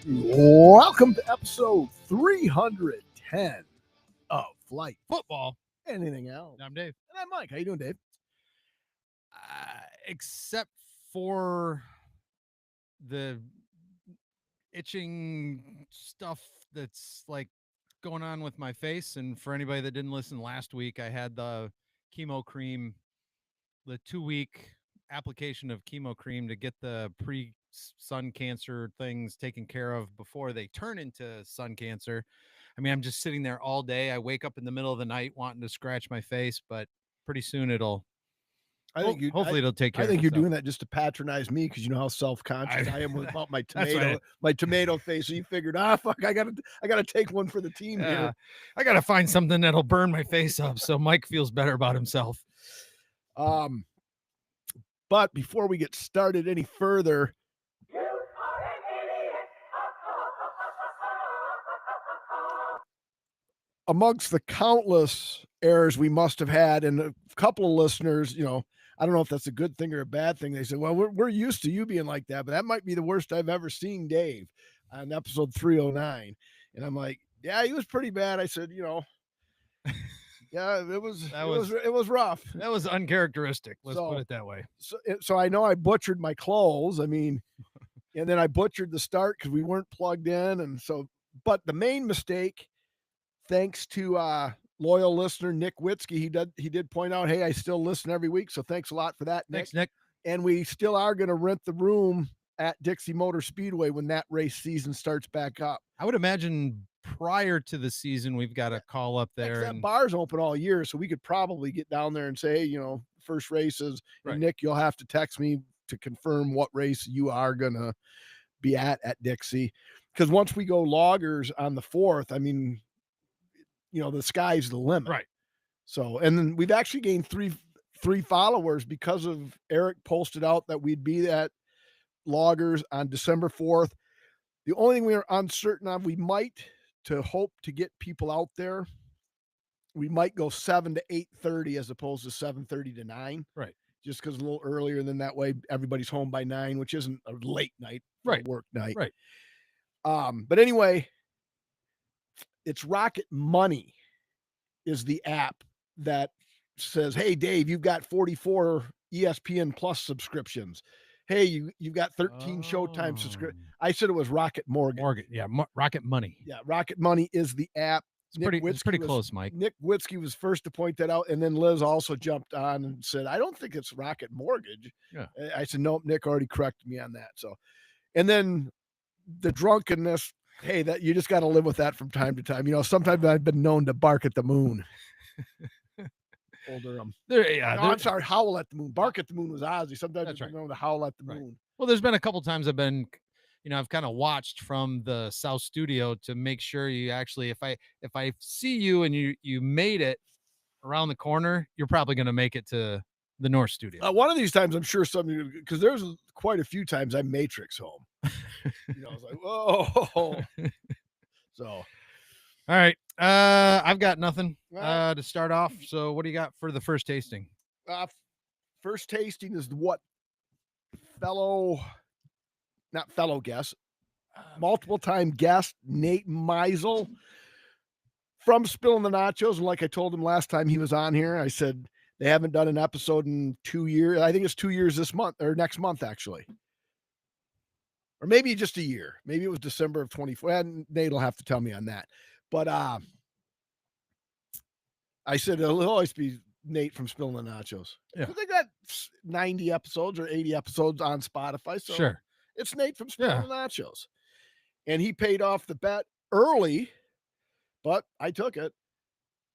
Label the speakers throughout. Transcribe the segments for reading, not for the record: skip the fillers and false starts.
Speaker 1: Welcome to episode 310 of Flight
Speaker 2: Football.
Speaker 1: Anything else.
Speaker 2: I'm Dave.
Speaker 1: And I'm Mike. How you doing, Dave?
Speaker 2: Except for the itching stuff that's like going on with my face. And for anybody that didn't listen last week, I had the chemo cream, the 2-week application of chemo cream to get the pre-sun cancer things taken care of before they turn into sun cancer. I mean, I'm just sitting there all day. I wake up in the middle of the night wanting to scratch my face, but pretty soon it'll hopefully it'll take care
Speaker 1: I
Speaker 2: of
Speaker 1: think you're
Speaker 2: itself.
Speaker 1: doing that just to patronize me because you know how self-conscious I am about my
Speaker 2: That's
Speaker 1: tomato,
Speaker 2: right.
Speaker 1: my tomato face. So you figured, fuck, I gotta take one for the team here.
Speaker 2: I gotta find something that'll burn my face up so Mike feels better about himself.
Speaker 1: But before we get started any further, amongst the countless errors we must have had, and a couple of listeners, I don't know if that's a good thing or a bad thing. They said, well, we're used to you being like that, but that might be the worst I've ever seen Dave on episode 309. And I'm like, yeah, he was pretty bad. I said, yeah, it was rough.
Speaker 2: That was uncharacteristic. Let's put it that way.
Speaker 1: So I know I butchered my clothes. I mean, and then I butchered the start because we weren't plugged in. And so, but the main mistake, thanks to loyal listener Nick Witzke, he did point out, hey, I still listen every week, so thanks a lot for that, Nick.
Speaker 2: Thanks, Nick.
Speaker 1: And we still are going to rent the room at Dixie Motor Speedway when that race season starts back up.
Speaker 2: I would imagine prior to the season we've got a call up there.
Speaker 1: That bar's open all year, so we could probably get down there and say, hey, first races.
Speaker 2: Right.
Speaker 1: And Nick, you'll have to text me to confirm what race you are going to be at Dixie, because once we go loggers on the 4th, I mean, the sky's the limit.
Speaker 2: Right.
Speaker 1: So, and then we've actually gained three followers because of Eric posted out that we'd be at loggers on December 4th. The only thing we are uncertain of, we might, to hope to get people out there, we might go 7 to 8:30 as opposed to 7:30 to 9.
Speaker 2: Right.
Speaker 1: Just because a little earlier, and then that way everybody's home by 9, which isn't a late night,
Speaker 2: right?
Speaker 1: Work night.
Speaker 2: Right.
Speaker 1: But anyway, it's Rocket Money is the app that says, hey, Dave, you've got 44 ESPN Plus subscriptions. Hey, you've got 13 Showtime subscriptions. I said it was Rocket Mortgage.
Speaker 2: Yeah, Rocket Money.
Speaker 1: Yeah, Rocket Money is the app.
Speaker 2: It's pretty close, Mike.
Speaker 1: Nick Witzke was first to point that out, and then Liz also jumped on and said, I don't think it's Rocket Mortgage.
Speaker 2: Yeah.
Speaker 1: I said, nope, Nick already corrected me on that. So, and then the drunkenness, hey, that you just got to live with that from time to time. Sometimes I've been known to bark at the moon. Older, I'm sorry, howl at the moon. Bark at the moon was Ozzy. Sometimes I've been known to howl at the moon.
Speaker 2: Well, there's been a couple times I've been, I've kind of watched from the South Studio to make sure you actually, if I see you and you made it around the corner, you're probably going to make it to the North Studio.
Speaker 1: One of these times, I'm sure something, because there's quite a few times I Matrix home. I was like, whoa. So,
Speaker 2: all right. I've got nothing to start off. So what do you got for the first tasting?
Speaker 1: First tasting is what guest, multiple time guest, Nate Meisel from Spilling the Nachos. And like I told him last time he was on here, I said, they haven't done an episode in 2 years. I think it's 2 years this month or next month, actually. Or maybe just a year. Maybe it was December of 24. And Nate will have to tell me on that. But I said it'll always be Nate from Spilling the Nachos.
Speaker 2: Yeah.
Speaker 1: They got 90 episodes or 80 episodes on Spotify. So
Speaker 2: sure.
Speaker 1: It's Nate from Spilling the Nachos. And he paid off the bet early, but I took it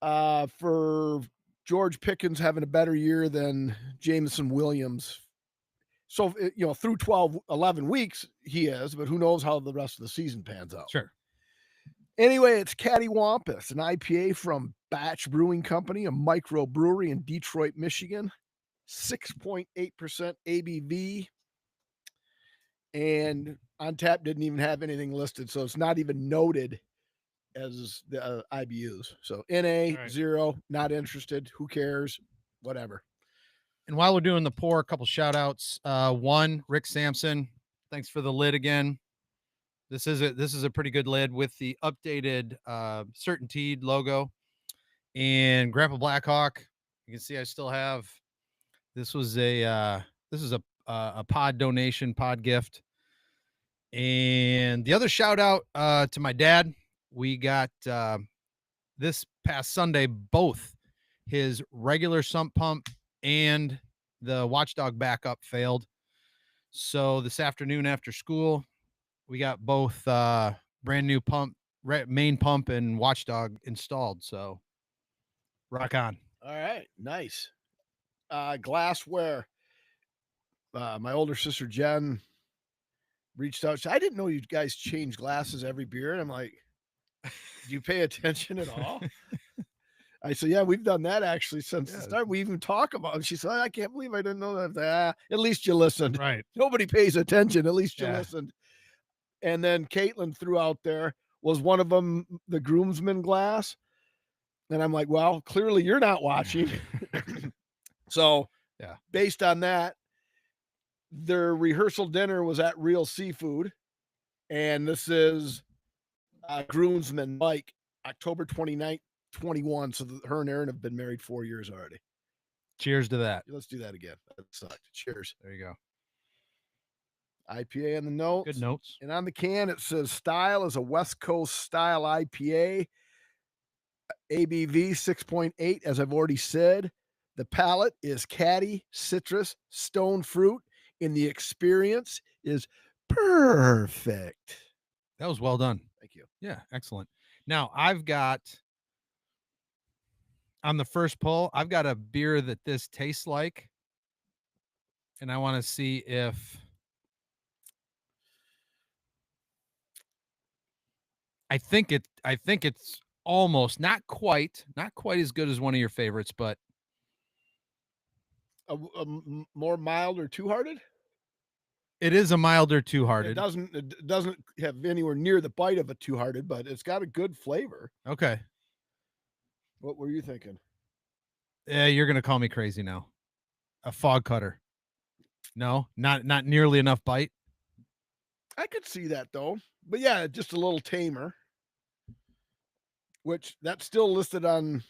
Speaker 1: for George Pickens having a better year than Jameson Williams. So, through 11 weeks, he is, but who knows how the rest of the season pans out.
Speaker 2: Sure.
Speaker 1: Anyway, it's Cattywampus, an IPA from Batch Brewing Company, a microbrewery in Detroit, Michigan. 6.8% ABV. And on tap didn't even have anything listed, so it's not even noted as the IBUs. So NA, right. 0, not interested. Who cares? Whatever.
Speaker 2: And while we're doing the pour, a couple shout outs. One, Rick Sampson. Thanks for the lid again. This is a pretty good lid with the updated Certainteed logo and Grandpa Blackhawk. You can see I still have. This was a pod donation, pod gift. And the other shout out to my dad. We got this past Sunday both his regular sump pump and the Watchdog backup failed. So this afternoon after school, we got both brand new pump, main pump, and Watchdog installed. So rock on.
Speaker 1: All right, nice. Glassware. My older sister Jen reached out. She, I didn't know you guys change glasses every beer. And I'm like, do you pay attention at all? I said, yeah, we've done that actually since the start. We even talk about it. She said, I can't believe I didn't know that. At least you listened.
Speaker 2: Right.
Speaker 1: Nobody pays attention. At least you listened. And then Caitlin threw out there, was one of them the groomsman glass? And I'm like, well, clearly you're not watching. So based on that, their rehearsal dinner was at Real Seafood. And this is groomsman Mike, October 29th, 21. So her and Aaron have been married 4 years already.
Speaker 2: Cheers to that.
Speaker 1: Let's do that again. That sucked. Cheers.
Speaker 2: There you go.
Speaker 1: IPA on the notes.
Speaker 2: Good notes.
Speaker 1: And on the can, it says style is a West Coast style IPA. ABV 6.8, as I've already said. The palate is caddy, citrus, stone fruit, and the experience is perfect.
Speaker 2: That was well done.
Speaker 1: Thank you.
Speaker 2: Yeah, excellent. Now, I've got, on the first pull, I've got a beer that this tastes like, and I want to see if I think it's almost not quite as good as one of your favorites, but
Speaker 1: A more mild or two-hearted?
Speaker 2: it is a milder two-hearted.
Speaker 1: It doesn't have anywhere near the bite of a two-hearted, but it's got a good flavor.
Speaker 2: Okay.
Speaker 1: What were you thinking?
Speaker 2: Yeah, you're gonna call me crazy now. A fog cutter. No, not nearly enough bite.
Speaker 1: I could see that though, but yeah, just a little tamer. Which that's still listed on.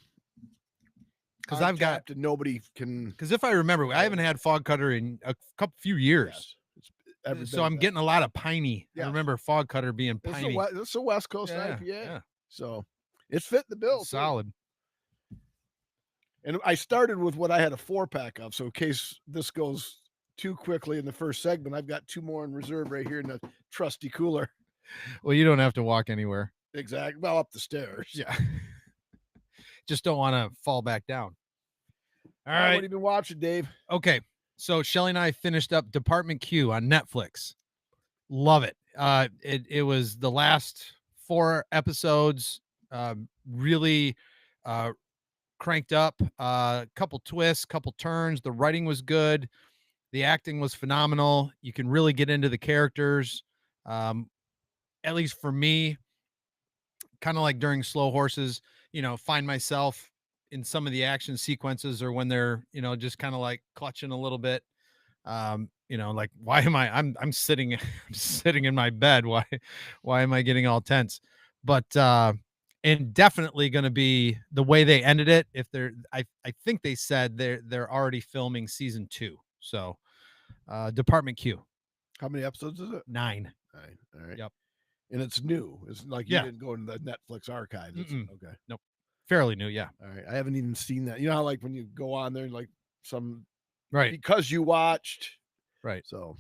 Speaker 2: Because I've got
Speaker 1: and nobody can.
Speaker 2: Because if I remember, I haven't had fog cutter in a few years.
Speaker 1: Yes,
Speaker 2: so I'm getting a lot of piney. Yes. I remember fog cutter being piney.
Speaker 1: It's a West Coast IPA. Yeah. So it's fit the bill.
Speaker 2: It's solid.
Speaker 1: And I started with what I had a 4-pack of. So in case this goes too quickly in the first segment, I've got 2 more in reserve right here in the trusty cooler.
Speaker 2: Well, you don't have to walk anywhere.
Speaker 1: Exactly. Well, up the stairs.
Speaker 2: Yeah. Just don't want to fall back down. All right.
Speaker 1: What have you been watching, Dave?
Speaker 2: Okay. So Shelly and I finished up Department Q on Netflix. Love it. It was the last 4 episodes. Really cranked up. Couple twists, couple turns. The writing was good. The acting was phenomenal. You can really get into the characters. At least for me, kind of like during Slow Horses, find myself in some of the action sequences or when they're, just kind of like clutching a little bit. Like, why am I'm sitting, I'm sitting in my bed. Why am I getting all tense? But, and definitely going to be the way they ended it. If I think they said they're already filming season 2. So, Department Q.
Speaker 1: How many episodes is it?
Speaker 2: 9.
Speaker 1: All right.
Speaker 2: Yep.
Speaker 1: And it's new. It's like you didn't go into the Netflix archives. Okay.
Speaker 2: Nope. Fairly new. Yeah.
Speaker 1: All right. I haven't even seen that. You know how like when you go on there, like some
Speaker 2: right
Speaker 1: because you watched.
Speaker 2: Right.
Speaker 1: So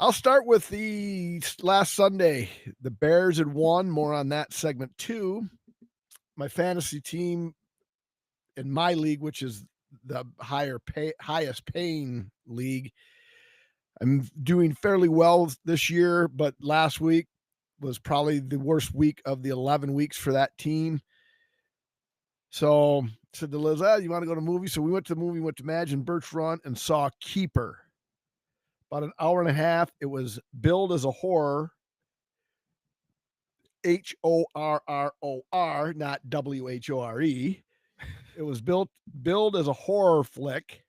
Speaker 1: I'll start with the last Sunday. The Bears had won. More on that segment 2. My fantasy team in my league, which is the highest paying league, I'm doing fairly well this year, but last week was probably the worst week of the 11 weeks for that team. So I said to Liz, you want to go to a movie? So we went to the movie, went to Madge and Birch Run and saw Keeper. About an hour and a half. It was billed as a horror. HORROR, not WHORE. It was billed as a horror flick.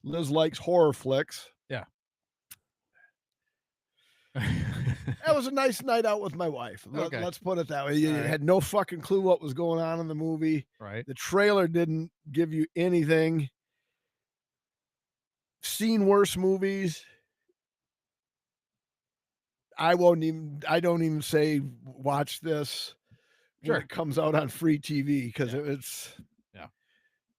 Speaker 1: Liz likes horror flicks.
Speaker 2: Yeah.
Speaker 1: That was a nice night out with my wife.
Speaker 2: Okay.
Speaker 1: Let's put it that way. You
Speaker 2: All right.
Speaker 1: had no fucking clue what was going on in the movie.
Speaker 2: Right.
Speaker 1: The trailer didn't give you anything. Seen worse movies. I don't even say watch this when
Speaker 2: Sure.
Speaker 1: it comes out on free TV because
Speaker 2: Yeah.
Speaker 1: it's.
Speaker 2: Yeah.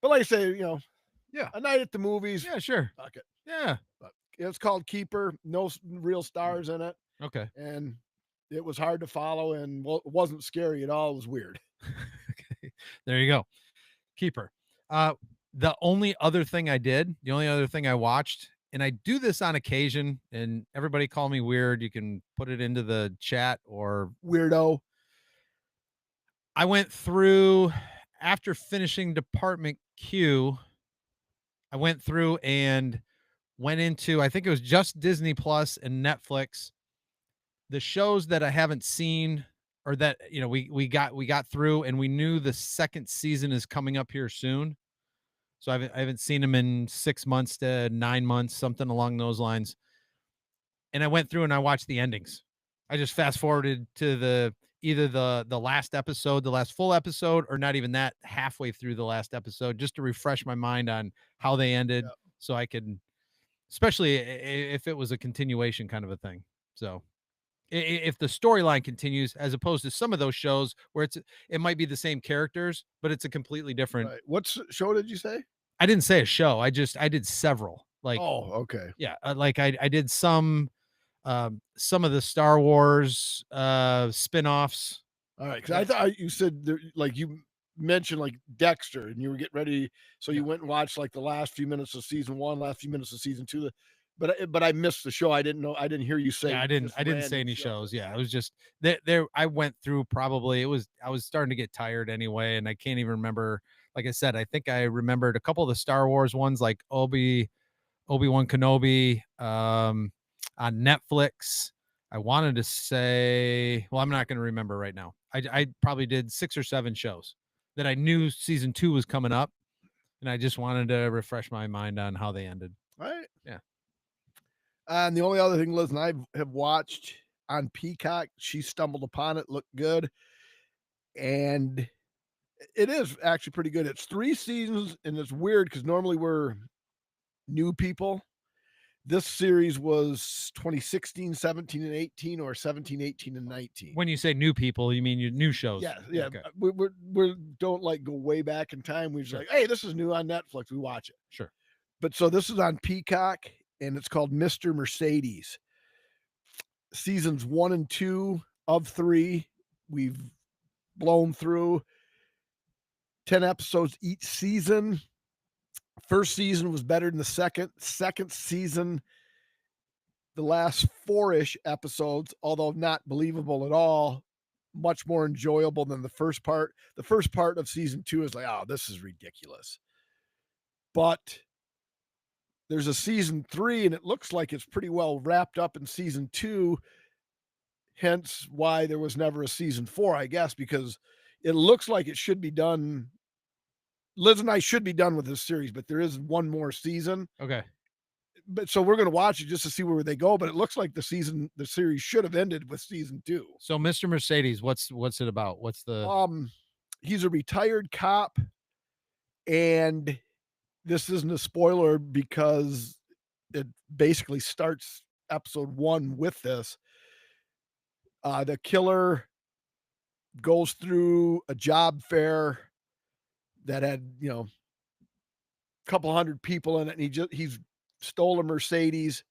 Speaker 1: But like I say,
Speaker 2: Yeah.
Speaker 1: a night at the movies.
Speaker 2: Yeah. Sure.
Speaker 1: Fuck it.
Speaker 2: Yeah.
Speaker 1: But it's called Keeper. No real
Speaker 2: Mm.
Speaker 1: stars in it,
Speaker 2: Okay.
Speaker 1: and it was hard to follow, and it wasn't scary at all. It was weird.
Speaker 2: Okay. There you go. Keeper. Uh, the only other thing I watched, and I do this on occasion, and everybody call me weird. You can put it into the chat, or
Speaker 1: Weirdo.
Speaker 2: I went through after finishing Department Q. I went through and went into, I think it was just Disney Plus and Netflix, the shows that I haven't seen, or that we got through, and we knew the second season is coming up here soon. So I haven't seen them in 6 months to 9 months, something along those lines. And I went through and I watched the endings. I just fast forwarded to either the last episode, the last full episode, or not even that, halfway through the last episode, just to refresh my mind on how they ended,
Speaker 1: Yeah.
Speaker 2: so I could, especially if it was a continuation kind of a thing. So if the storyline continues, as opposed to some of those shows where it might be the same characters, but it's a completely different.
Speaker 1: Right. What show did you say?
Speaker 2: I didn't say a show. I did several. Like,
Speaker 1: Oh, okay.
Speaker 2: yeah, like I did some of the Star Wars spin-offs.
Speaker 1: All right. Because
Speaker 2: Yeah.
Speaker 1: I thought you said like you mentioned like Dexter, and you were getting ready, so
Speaker 2: Yeah.
Speaker 1: you went and watched like the last few minutes of season one, last few minutes of season two. But I missed the show. I didn't know. I didn't hear you say.
Speaker 2: Yeah, I didn't
Speaker 1: just
Speaker 2: I didn't say
Speaker 1: random
Speaker 2: any
Speaker 1: shows.
Speaker 2: shows. Yeah, it was just there I went through, probably, I was starting to get tired anyway, and I can't even remember. Like I said, I think I remembered a couple of the Star Wars ones, like Obi-Wan Kenobi, on Netflix. I wanted to say, well, I'm not going to remember right now. I probably did 6 or 7 shows that I knew season 2 was coming up, and I just wanted to refresh my mind on how they ended.
Speaker 1: All right.
Speaker 2: Yeah.
Speaker 1: And the only other thing Liz and I have watched on Peacock, she stumbled upon it, looked good, and it is actually pretty good. It's 3 seasons, and it's weird because normally we're new people. This series was 2016, 17, and 18, or 17, 18, and 19.
Speaker 2: When you say new people, you mean your new shows?
Speaker 1: Yeah, yeah.
Speaker 2: Okay.
Speaker 1: We don't like go way back in time. We're just
Speaker 2: Sure.
Speaker 1: like, hey, this is new on Netflix. We watch it.
Speaker 2: Sure.
Speaker 1: But so this is on Peacock, and it's called Mr. Mercedes. Seasons 1 and 2 of 3. We've blown through 10 episodes each season. First season was better than the second. Second season, the last 4-ish episodes, although not believable at all, much more enjoyable than the first part. The first part of season 2 is like, oh, this is ridiculous. But there's a season 3, and it looks like it's pretty well wrapped up in season 2. Hence why there was never a season 4, I guess, because it looks like it should be done. Liz and I should be done with this series, but there is one more season.
Speaker 2: Okay.
Speaker 1: But so we're going to watch it just to see where they go. But it looks like the series should have ended with season 2.
Speaker 2: So Mr. Mercedes, what's it about? What's the
Speaker 1: He's a retired cop, and this isn't a spoiler because it basically starts episode 1 with this. The killer goes through a job fair that had, a couple hundred people in it, and he's stole a Mercedes,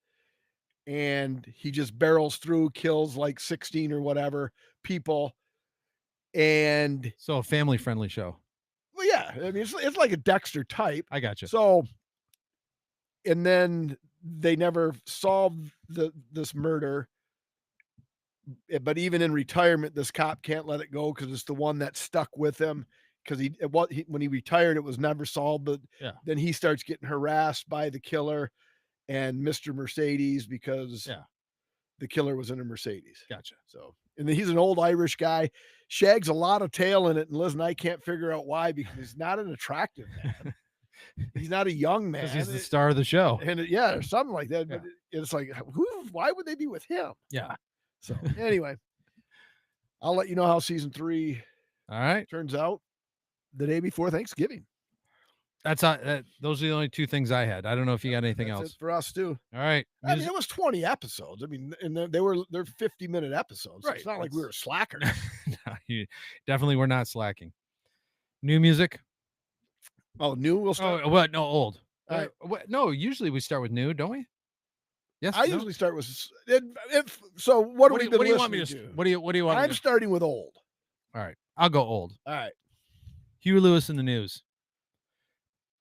Speaker 1: and he just barrels through, kills like 16 or whatever people. And
Speaker 2: so a family friendly show?
Speaker 1: well, yeah, I mean, it's like a Dexter type.
Speaker 2: I got you.
Speaker 1: So, and then they never solved this murder. But even in retirement, this cop can't let it go because it's the one that stuck with him. Because when he retired, it was never solved. But
Speaker 2: Yeah.
Speaker 1: then he starts getting harassed by the killer and Mr. Mercedes because
Speaker 2: Yeah.
Speaker 1: the killer was in a Mercedes.
Speaker 2: Gotcha.
Speaker 1: So, and then he's an old Irish guy, shags a lot of tail in it, and Liz and I can't figure out why, because he's not an attractive man. He's not a young man.
Speaker 2: Because he's the star of the show.
Speaker 1: And yeah, or something like that.
Speaker 2: Yeah.
Speaker 1: But it's like, why would they be with him?
Speaker 2: Yeah.
Speaker 1: So anyway, I'll let you know how season 3
Speaker 2: All right.
Speaker 1: turns out the day before Thanksgiving.
Speaker 2: That's those are the only 2 things I had. I don't know if you got anything
Speaker 1: That's
Speaker 2: else.
Speaker 1: it for us too.
Speaker 2: All right.
Speaker 1: I mean, it was 20 episodes. I mean, and they're 50-minute episodes. So
Speaker 2: Right,
Speaker 1: it's not like we were slackers.
Speaker 2: No, you definitely were not slacking. New music?
Speaker 1: Oh, new. We'll start.
Speaker 2: Oh, what? No, old.
Speaker 1: All right.
Speaker 2: What? No, usually we start with new, don't we? Yes.
Speaker 1: I
Speaker 2: no?
Speaker 1: usually start with. So what have we been
Speaker 2: What do you want me
Speaker 1: listening
Speaker 2: to?
Speaker 1: to?
Speaker 2: What do you want me
Speaker 1: I'm
Speaker 2: to?
Speaker 1: starting with old.
Speaker 2: All right, I'll go old.
Speaker 1: All right.
Speaker 2: Huey Lewis in the News,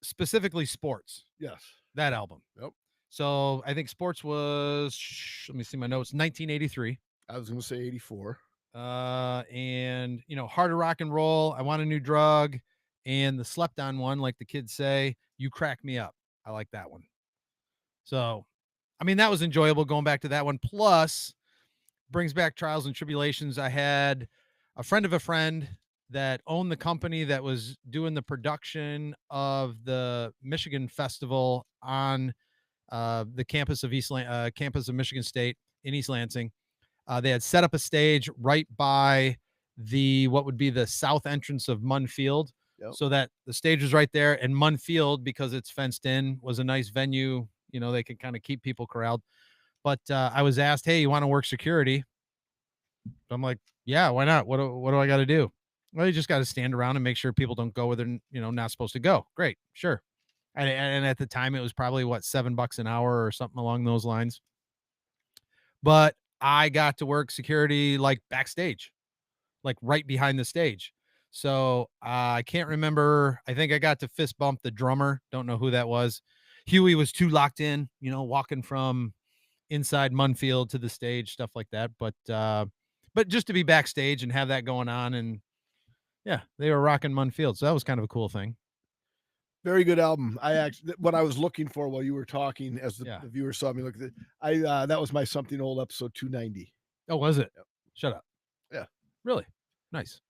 Speaker 2: specifically sports.
Speaker 1: Yes.
Speaker 2: That album.
Speaker 1: Yep.
Speaker 2: So I think sports was. Let me see my notes. 1983.
Speaker 1: I was going to say 84.
Speaker 2: And Harder Rock and Roll, I Want a New Drug, and the Slept On one, like the kids say, You Crack Me Up. I like that one. So, I mean, that was enjoyable going back to that one. Plus, brings back Trials and Tribulations. I had a friend of a friend that owned the company that was doing the production of the Michigan Festival on the campus of campus of Michigan State in East Lansing. They had set up a stage right by what would be the south entrance of Munn Field, so that the stage was right there. And Munn Field, because it's fenced in, was a nice venue. They could kind of keep people corralled. But I was asked, "Hey, you want to work security?" I'm like, "Yeah, why not? What do I got to do?" Well, you just got to stand around and make sure people don't go where they're not supposed to go. Great, sure. And at the time, it was probably $7 an hour or something along those lines. But I got to work security like backstage, like right behind the stage. So I can't remember. I think I got to fist bump the drummer. Don't know who that was. Huey was too locked in, walking from inside Munfield to the stage, stuff like that. But just to be backstage and have that going on, and yeah, they were rocking Munfield. So that was kind of a cool thing.
Speaker 1: Very good album. I actually, what I was looking for while you were talking, as the viewers saw me look at it, that was my Something Old episode 290.
Speaker 2: Oh, was it?
Speaker 1: Yep.
Speaker 2: Shut up.
Speaker 1: Yeah.
Speaker 2: Really? Nice.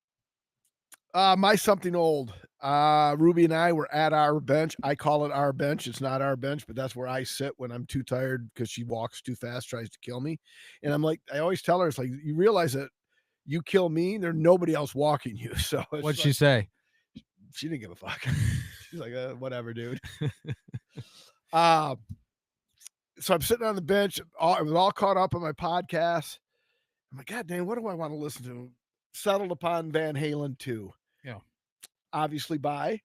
Speaker 1: My Something Old. Ruby and I were at our bench. I call it our bench. It's not our bench, but that's where I sit when I'm too tired because she walks too fast, tries to kill me. And I'm like, I always tell her, it's like, you realize that you kill me, there's nobody else walking you. So
Speaker 2: what'd she say?
Speaker 1: She didn't give a fuck. She's like, whatever, dude. So I'm sitting on the bench. I was all caught up on my podcast. I'm like, God damn, what do I want to listen to? Settled upon Van Halen 2.
Speaker 2: Yeah.
Speaker 1: Obviously by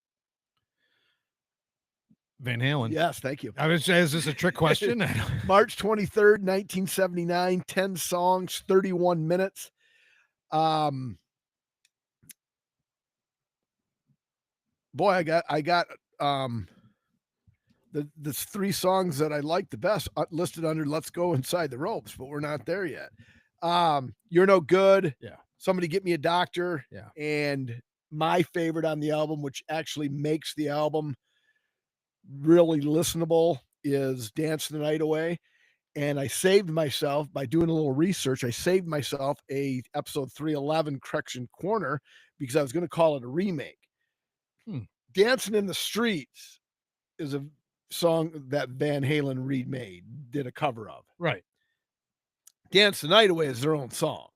Speaker 2: Van Halen.
Speaker 1: Yes, thank you.
Speaker 2: I would say, is this a trick question?
Speaker 1: March 23rd, 1979, 10 songs, 31 minutes. Boy, I got the 3 songs that I like the best listed under Let's Go Inside the Ropes, but we're not there yet. You're No Good.
Speaker 2: Yeah.
Speaker 1: Somebody Get Me a Doctor.
Speaker 2: Yeah.
Speaker 1: And my favorite on the album, which actually makes the album really listenable, is Dance the Night Away. And I saved myself by doing a little research. I saved myself a episode 311 Correction Corner because I was going to call it a remake. Dancing in the Streets is a song that Van Halen did a cover of.
Speaker 2: Right.
Speaker 1: Dance the Night Away is their own song.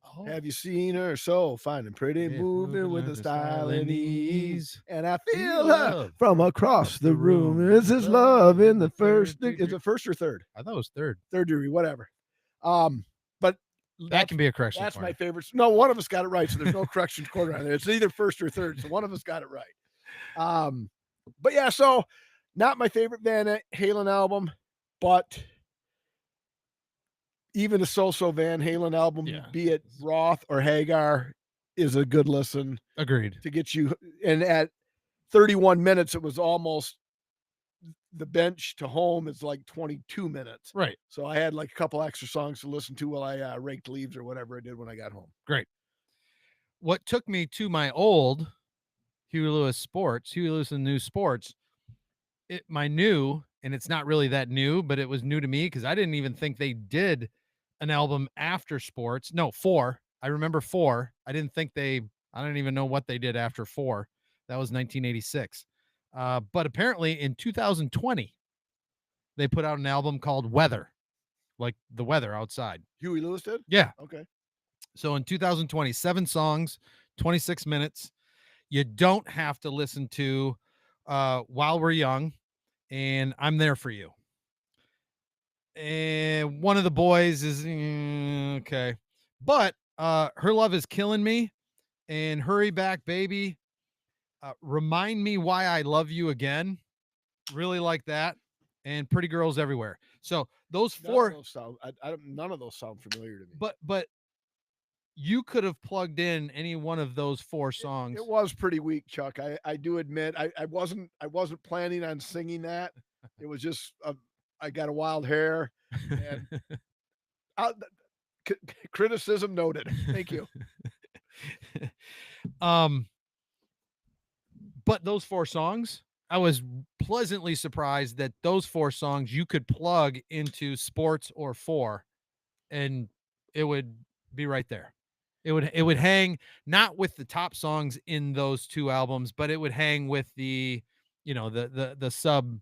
Speaker 2: Oh.
Speaker 1: Have you seen her so fine and pretty, moving with a style and ease? And I feel her from across the room. Is this love in the first? Is it first or third?
Speaker 2: I thought it was third.
Speaker 1: Third degree, whatever. But
Speaker 2: that can be a correction.
Speaker 1: That's my favorite. No, one of us got it right, so there's no correction corner on there. It's either first or third, so one of us got it right. But yeah, so not my favorite Van Halen album, but even a so-so Van Halen album, be it Roth or Hagar, is a good listen.
Speaker 2: Agreed.
Speaker 1: To get you, and at 31 minutes, it was almost the bench to home is like 22 minutes.
Speaker 2: Right.
Speaker 1: So I had like a couple extra songs to listen to while I raked leaves or whatever I did when I got home.
Speaker 2: Great. What took me to my old Huey Lewis and New Sports, my new, and it's not really that new, but it was new to me because I didn't even think they did an album after Sports. No, 4. I remember 4. I don't even know what they did after 4. That was 1986. But apparently in 2020, they put out an album called Weather. like the weather outside.
Speaker 1: Huey Lewis did?
Speaker 2: Yeah.
Speaker 1: Okay.
Speaker 2: So in 2020, 7 songs, 26 minutes. You don't have to listen to While We're Young and I'm There for You. And one of the boys is okay. But Her Love Is Killing Me and Hurry Back Baby, Remind Me Why I Love You Again. Really like that. And Pretty Girls Everywhere. So those four,
Speaker 1: none of those sound familiar to me.
Speaker 2: but you could have plugged in any one of those 4 songs.
Speaker 1: It was pretty weak, Chuck. I do admit I wasn't planning on singing that. It was just I got a wild hair, and criticism noted. Thank you.
Speaker 2: But those 4 songs, I was pleasantly surprised that those 4 songs you could plug into sports or 4 and it would be right there. It would hang not with the top songs in those 2 albums, but it would hang with the, you know, the sub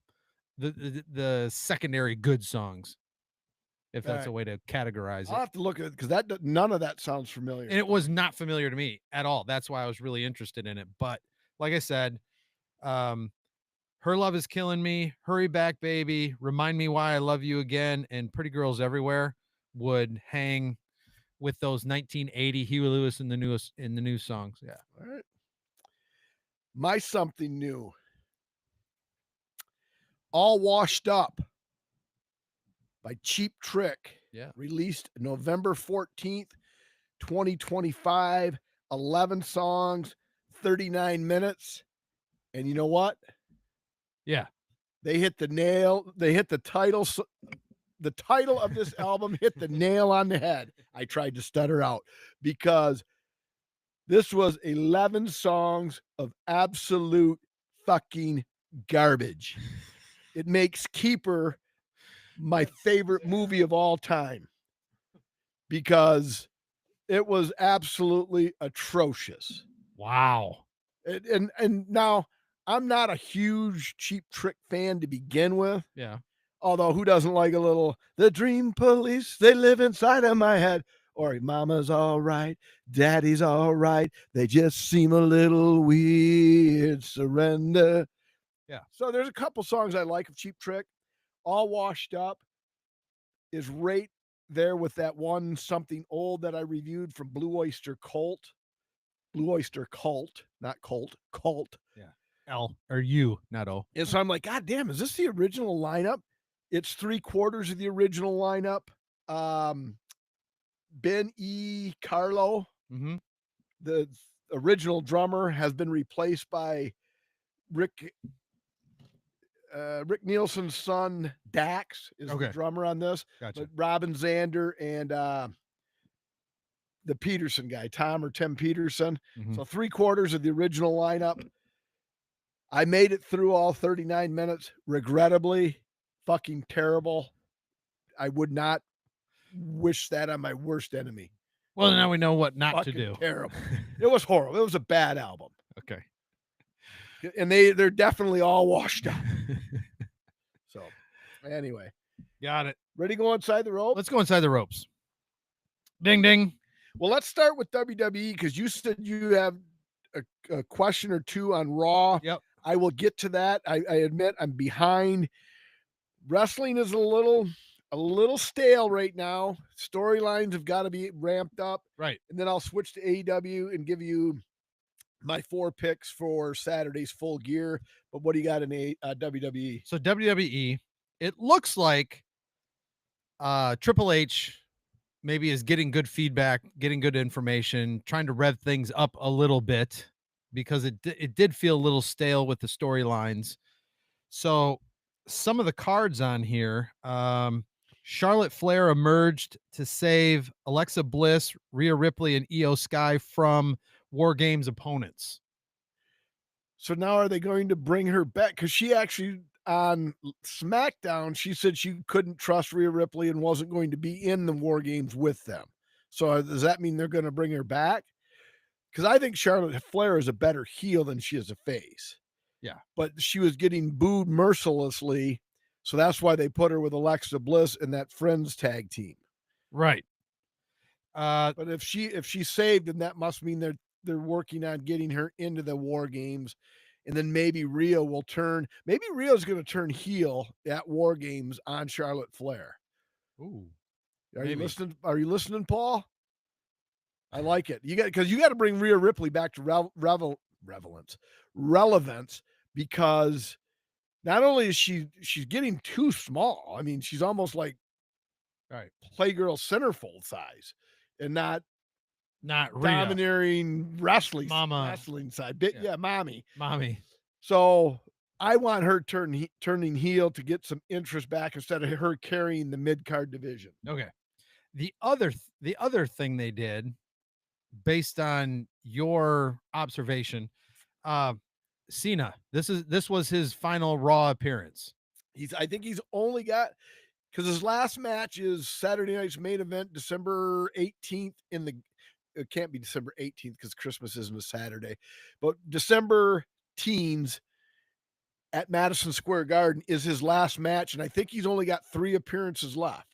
Speaker 2: the secondary good songs. If that's a way to categorize
Speaker 1: I'll
Speaker 2: it.
Speaker 1: have to look at it because none of that sounds familiar.
Speaker 2: And it was not familiar to me at all. That's why I was really interested in it. But like I said, Her Love Is Killing Me, Hurry Back Baby, Remind Me Why I Love You Again, and Pretty Girls Everywhere would hang with those 1980 Huey Lewis in the new songs. Yeah.
Speaker 1: All right. My something new. All Washed Up by Cheap Trick.
Speaker 2: Yeah.
Speaker 1: Released November 14th, 2025. 11 songs, 39 minutes. And you know what?
Speaker 2: Yeah.
Speaker 1: They hit the nail. They hit the title. The title of this album hit the nail on the head. I tried to stutter out because this was 11 songs of absolute fucking garbage. It makes Keeper my favorite movie of all time because it was absolutely atrocious.
Speaker 2: Wow.
Speaker 1: And now I'm not a huge Cheap Trick fan to begin with.
Speaker 2: Yeah.
Speaker 1: Although who doesn't like a little The Dream Police, they live inside of my head. Or Mama's all right, Daddy's all right. They just seem a little weird. Surrender.
Speaker 2: Yeah.
Speaker 1: So there's a couple songs I like of Cheap Trick. All Washed Up is right there with that one Something Old that I reviewed from Blue Oyster Cult. Blue Oyster Cult, not Cult, Cult.
Speaker 2: Yeah. L or U, not O.
Speaker 1: And so I'm like, God damn, is this the original lineup? It's 3/4 of the original lineup. Ben E. Carlo, the original drummer, has been replaced by Rick Nielsen's son, Dax, is the drummer on this.
Speaker 2: Gotcha.
Speaker 1: But Robin Zander and the Peterson guy, Tom or Tim Peterson. So 3/4 of the original lineup. I made it through all 39 minutes. Regrettably, fucking terrible. I would not wish that on my worst enemy.
Speaker 2: Well, now we know what not to do.
Speaker 1: Terrible. It was horrible. It was a bad album.
Speaker 2: Okay.
Speaker 1: And they're definitely all washed up. So, anyway.
Speaker 2: Got it.
Speaker 1: Ready to go inside the ropes?
Speaker 2: Let's go inside the ropes. Ding, ding.
Speaker 1: Well, let's start with WWE because you said you have a question or two on Raw.
Speaker 2: Yep.
Speaker 1: I will get to that. I admit I'm behind. Wrestling is a little stale right now. Storylines have got to be ramped up.
Speaker 2: Right.
Speaker 1: And then I'll switch to AEW and give you my 4 picks for Saturday's Full Gear. But what do you got in WWE?
Speaker 2: So WWE, it looks like Triple H maybe is getting good feedback, getting good information, trying to rev things up a little bit because it did feel a little stale with the storylines. So some of the cards on here, Charlotte Flair emerged to save Alexa Bliss, Rhea Ripley, and Io Sky from War Games opponents.
Speaker 1: So now are they going to bring her back? Because she actually on SmackDown, she said she couldn't trust Rhea Ripley and wasn't going to be in the War Games with them. So does that mean they're going to bring her back? Because I think Charlotte Flair is a better heel than she is a face.
Speaker 2: Yeah.
Speaker 1: But she was getting booed mercilessly. So that's why they put her with Alexa Bliss in that Friends tag team.
Speaker 2: Right.
Speaker 1: But if she's saved, then that must mean they're working on getting her into the War Games, and then maybe Rhea will turn. Maybe Rhea's going to turn heel at War Games on Charlotte Flair.
Speaker 2: Ooh.
Speaker 1: Are you
Speaker 2: Maybe.
Speaker 1: listening? Are you listening, Paul? I like it. You got to bring Rhea Ripley back to relevance, because not only is she's getting too small. I mean, she's almost like
Speaker 2: Right.
Speaker 1: Playgirl centerfold size, and not
Speaker 2: Rhea.
Speaker 1: domineering wrestling side. Mommy. So I want her turning heel to get some interest back instead of her carrying the mid card division.
Speaker 2: Okay. The other thing they did, based on your observation, Cena. This was his final Raw appearance.
Speaker 1: I think he's only got, because his last match is Saturday night's main event, December 18th it can't be December 18th because Christmas isn't a Saturday, but December teens at Madison Square Garden is his last match, and I think he's only got 3 appearances left.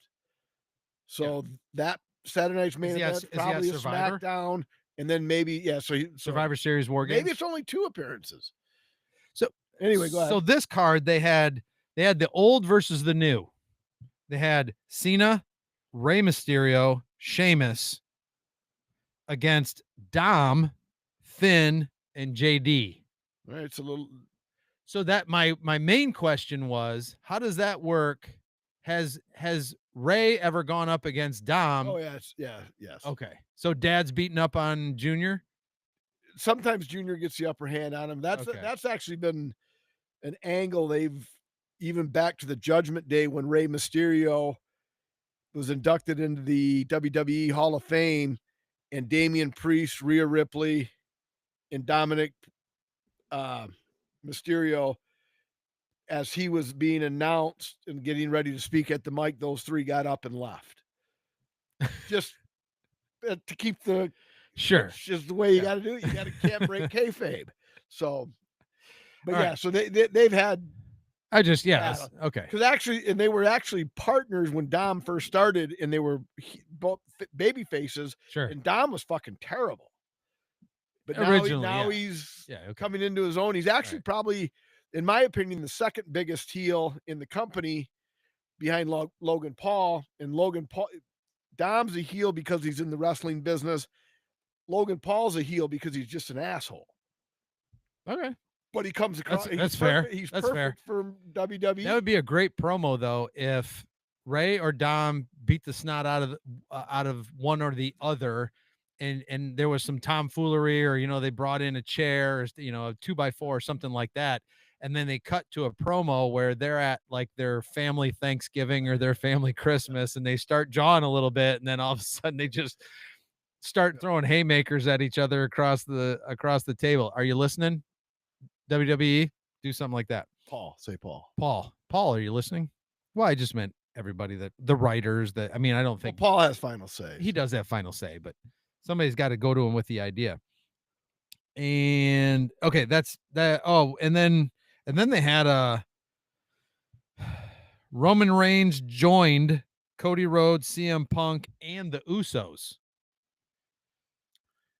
Speaker 1: So that Saturday night's main event, probably a SmackDown, and then maybe
Speaker 2: Survivor Series War Games.
Speaker 1: Maybe it's only 2 appearances.
Speaker 2: So
Speaker 1: anyway, go ahead.
Speaker 2: So this card they had the old versus the new. They had Cena, Rey Mysterio, Sheamus against Dom, Finn, and JD.
Speaker 1: All right, it's a little.
Speaker 2: So that my main question was, how does that work? Has Ray ever gone up against Dom?
Speaker 1: Oh yes.
Speaker 2: Okay, so Dad's beating up on Junior.
Speaker 1: Sometimes Junior gets the upper hand on him. That's actually been an angle they've, even back to the Judgment Day when Rey Mysterio was inducted into the WWE Hall of Fame, and Damian Priest, Rhea Ripley, and Dominic Mysterio, as he was being announced and getting ready to speak at the mic, those 3 got up and left. Just to keep the
Speaker 2: Sure.
Speaker 1: It's just the way you got to do it. Can't break kayfabe. So, but so they've had.
Speaker 2: Okay.
Speaker 1: Because actually, and they were actually partners when Dom first started, and they were both baby faces.
Speaker 2: Sure.
Speaker 1: And Dom was fucking terrible. But now he's coming into his own. He's actually probably, in my opinion, the second biggest heel in the company, behind Logan Paul. And Dom's a heel because he's in the wrestling business. Logan Paul's a heel because he's just an asshole.
Speaker 2: Okay.
Speaker 1: But he comes across.
Speaker 2: That's fair.
Speaker 1: He's
Speaker 2: that's
Speaker 1: perfect
Speaker 2: fair.
Speaker 1: for WWE.
Speaker 2: That would be a great promo, though, if Ray or Dom beat the snot out of one or the other, and there was some tomfoolery, or they brought in a chair, or a 2x4 or something like that, and then they cut to a promo where they're at like their family Thanksgiving or their family Christmas, and they start jawing a little bit, and then all of a sudden they just start throwing haymakers at each other across the table. Are you listening? WWE, do something like that.
Speaker 1: Paul,
Speaker 2: Paul, are you listening? Well, I just meant everybody, that the writers, I don't think
Speaker 1: Paul has final say.
Speaker 2: He does have final say, but somebody's got to go to him with the idea. And okay, that's that. Oh, and then they had Roman Reigns joined Cody Rhodes, CM Punk, and the Usos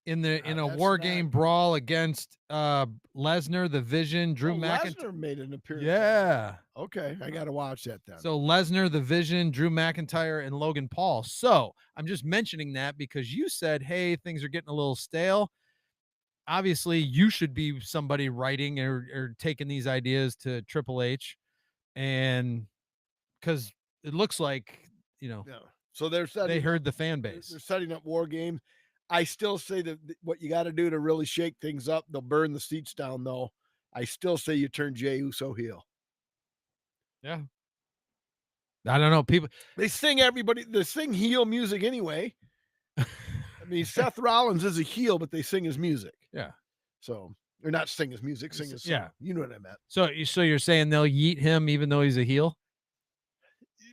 Speaker 2: in a War Game brawl against Lesnar, the Vision, Drew McIntyre.
Speaker 1: Lesnar made an appearance.
Speaker 2: Yeah.
Speaker 1: Okay, I got to watch that then.
Speaker 2: So Lesnar, the Vision, Drew McIntyre, and Logan Paul. So I'm just mentioning that because you said, hey, things are getting a little stale. Obviously, you should be somebody writing or taking these ideas to Triple H, and because it looks like,
Speaker 1: So they
Speaker 2: heard the fan base.
Speaker 1: They're setting up War Games. I still say that what you got to do to really shake things up, they'll burn the seats down, though. I still say you turn Jey Uso heel.
Speaker 2: Yeah. I don't know.
Speaker 1: They sing heel music anyway. I mean, Seth Rollins is a heel, but they sing his music.
Speaker 2: Yeah.
Speaker 1: So they're not sing his music, sing his song.
Speaker 2: Yeah.
Speaker 1: You know what I meant.
Speaker 2: So you're saying they'll yeet him even though he's a heel?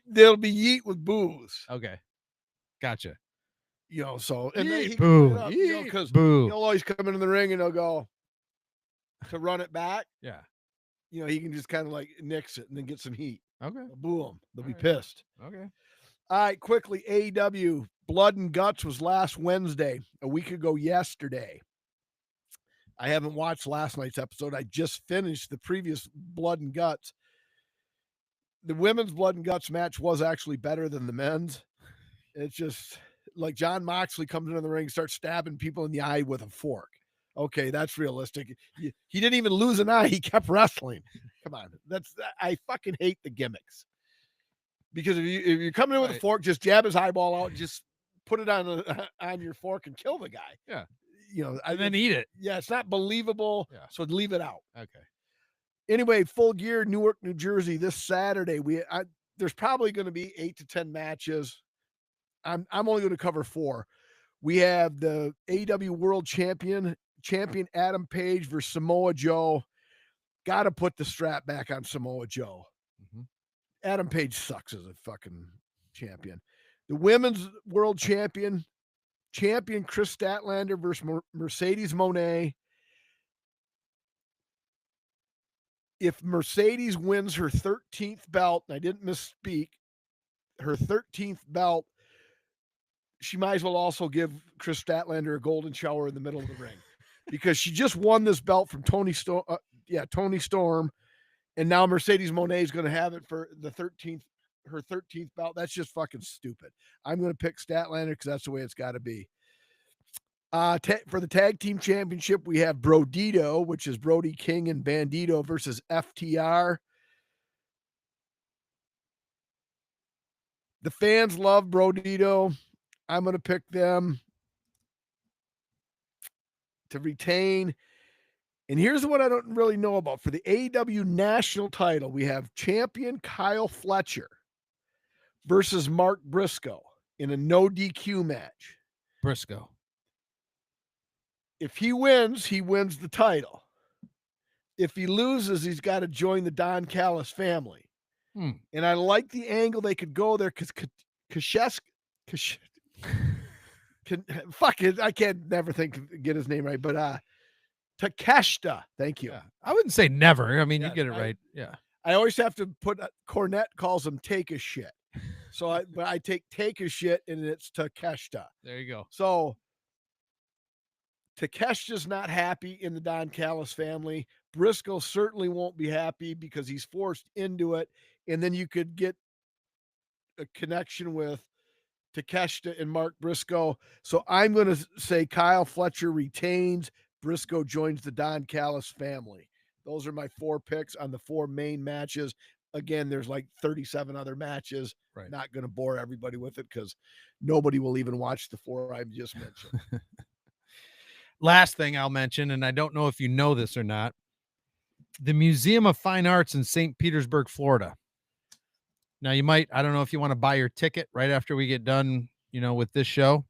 Speaker 1: They'll be yeet with boos.
Speaker 2: Okay. Gotcha.
Speaker 1: So and then he
Speaker 2: boo,
Speaker 1: because
Speaker 2: boo.
Speaker 1: he'll always come into the ring and he'll go to run it back.
Speaker 2: Yeah.
Speaker 1: He can just kind of like nix it and then get some heat.
Speaker 2: Okay.
Speaker 1: Boo them. They'll be
Speaker 2: All right.
Speaker 1: pissed.
Speaker 2: Okay.
Speaker 1: All right, quickly, AEW Blood and Guts was last Wednesday, a week ago yesterday. I haven't watched last night's episode. I just finished the previous Blood and Guts. The women's Blood and Guts match was actually better than the men's. It's just like John Moxley comes into the ring, starts stabbing people in the eye with a fork. Okay, that's realistic. He didn't even lose an eye. He kept wrestling. Come on. I fucking hate the gimmicks. Because if you're coming in with a fork, just jab his eyeball out, just put it on your fork and kill the guy.
Speaker 2: Yeah.
Speaker 1: And
Speaker 2: then eat it.
Speaker 1: Yeah, it's not believable.
Speaker 2: Yeah.
Speaker 1: So leave it out.
Speaker 2: Okay.
Speaker 1: Anyway, Full Gear, Newark, New Jersey, this Saturday. There's probably going to be 8 to 10 matches. I'm only going to cover 4. We have the AEW World Champion Adam Page versus Samoa Joe. Got to put the strap back on Samoa Joe.
Speaker 2: Mm-hmm.
Speaker 1: Adam Page sucks as a fucking champion. The Women's World Champion Chris Statlander versus Mercedes Moné. If Mercedes wins her 13th belt, and I didn't misspeak, her 13th belt, she might as well also give Chris Statlander a golden shower in the middle of the ring, because she just won this belt from Tony Storm, and now Mercedes Moné is going to have it for her 13th belt. That's just fucking stupid. I'm going to pick Statlander because that's the way it's got to be. For the tag team championship, we have Brodito, which is Brody King and Bandito versus FTR. The fans love Brodito. I'm going to pick them to retain. And here's what I don't really know about. For the AEW national title, we have champion Kyle Fletcher versus Mark Briscoe in a no DQ match.
Speaker 2: Briscoe.
Speaker 1: If he wins the title. If he loses, he's got to join the Don Callis family. And I like the angle they could go there because fuck it, I can't never get his name right, but Takeshita, thank you.
Speaker 2: Yeah. I wouldn't say never. I mean, you get it right. Yeah.
Speaker 1: I always have to put Cornette calls him take a shit. So I take a shit and it's Takeshita.
Speaker 2: There you go.
Speaker 1: So Takeshita's not happy in the Don Callis family. Briscoe certainly won't be happy because he's forced into it. And then you could get a connection with Takeshita and Mark Briscoe. So I'm going to say Kyle Fletcher retains. Briscoe joins the Don Callis family. Those are my 4 picks on the 4 main matches. Again, there's like 37 other matches.
Speaker 2: Right.
Speaker 1: Not going to bore everybody with it because nobody will even watch the 4 I've just mentioned.
Speaker 2: Last thing I'll mention, and I don't know if you know this or not, the Museum of Fine Arts in St. Petersburg, Florida. Now you might, I don't know if you want to buy your ticket right after we get done, with this show,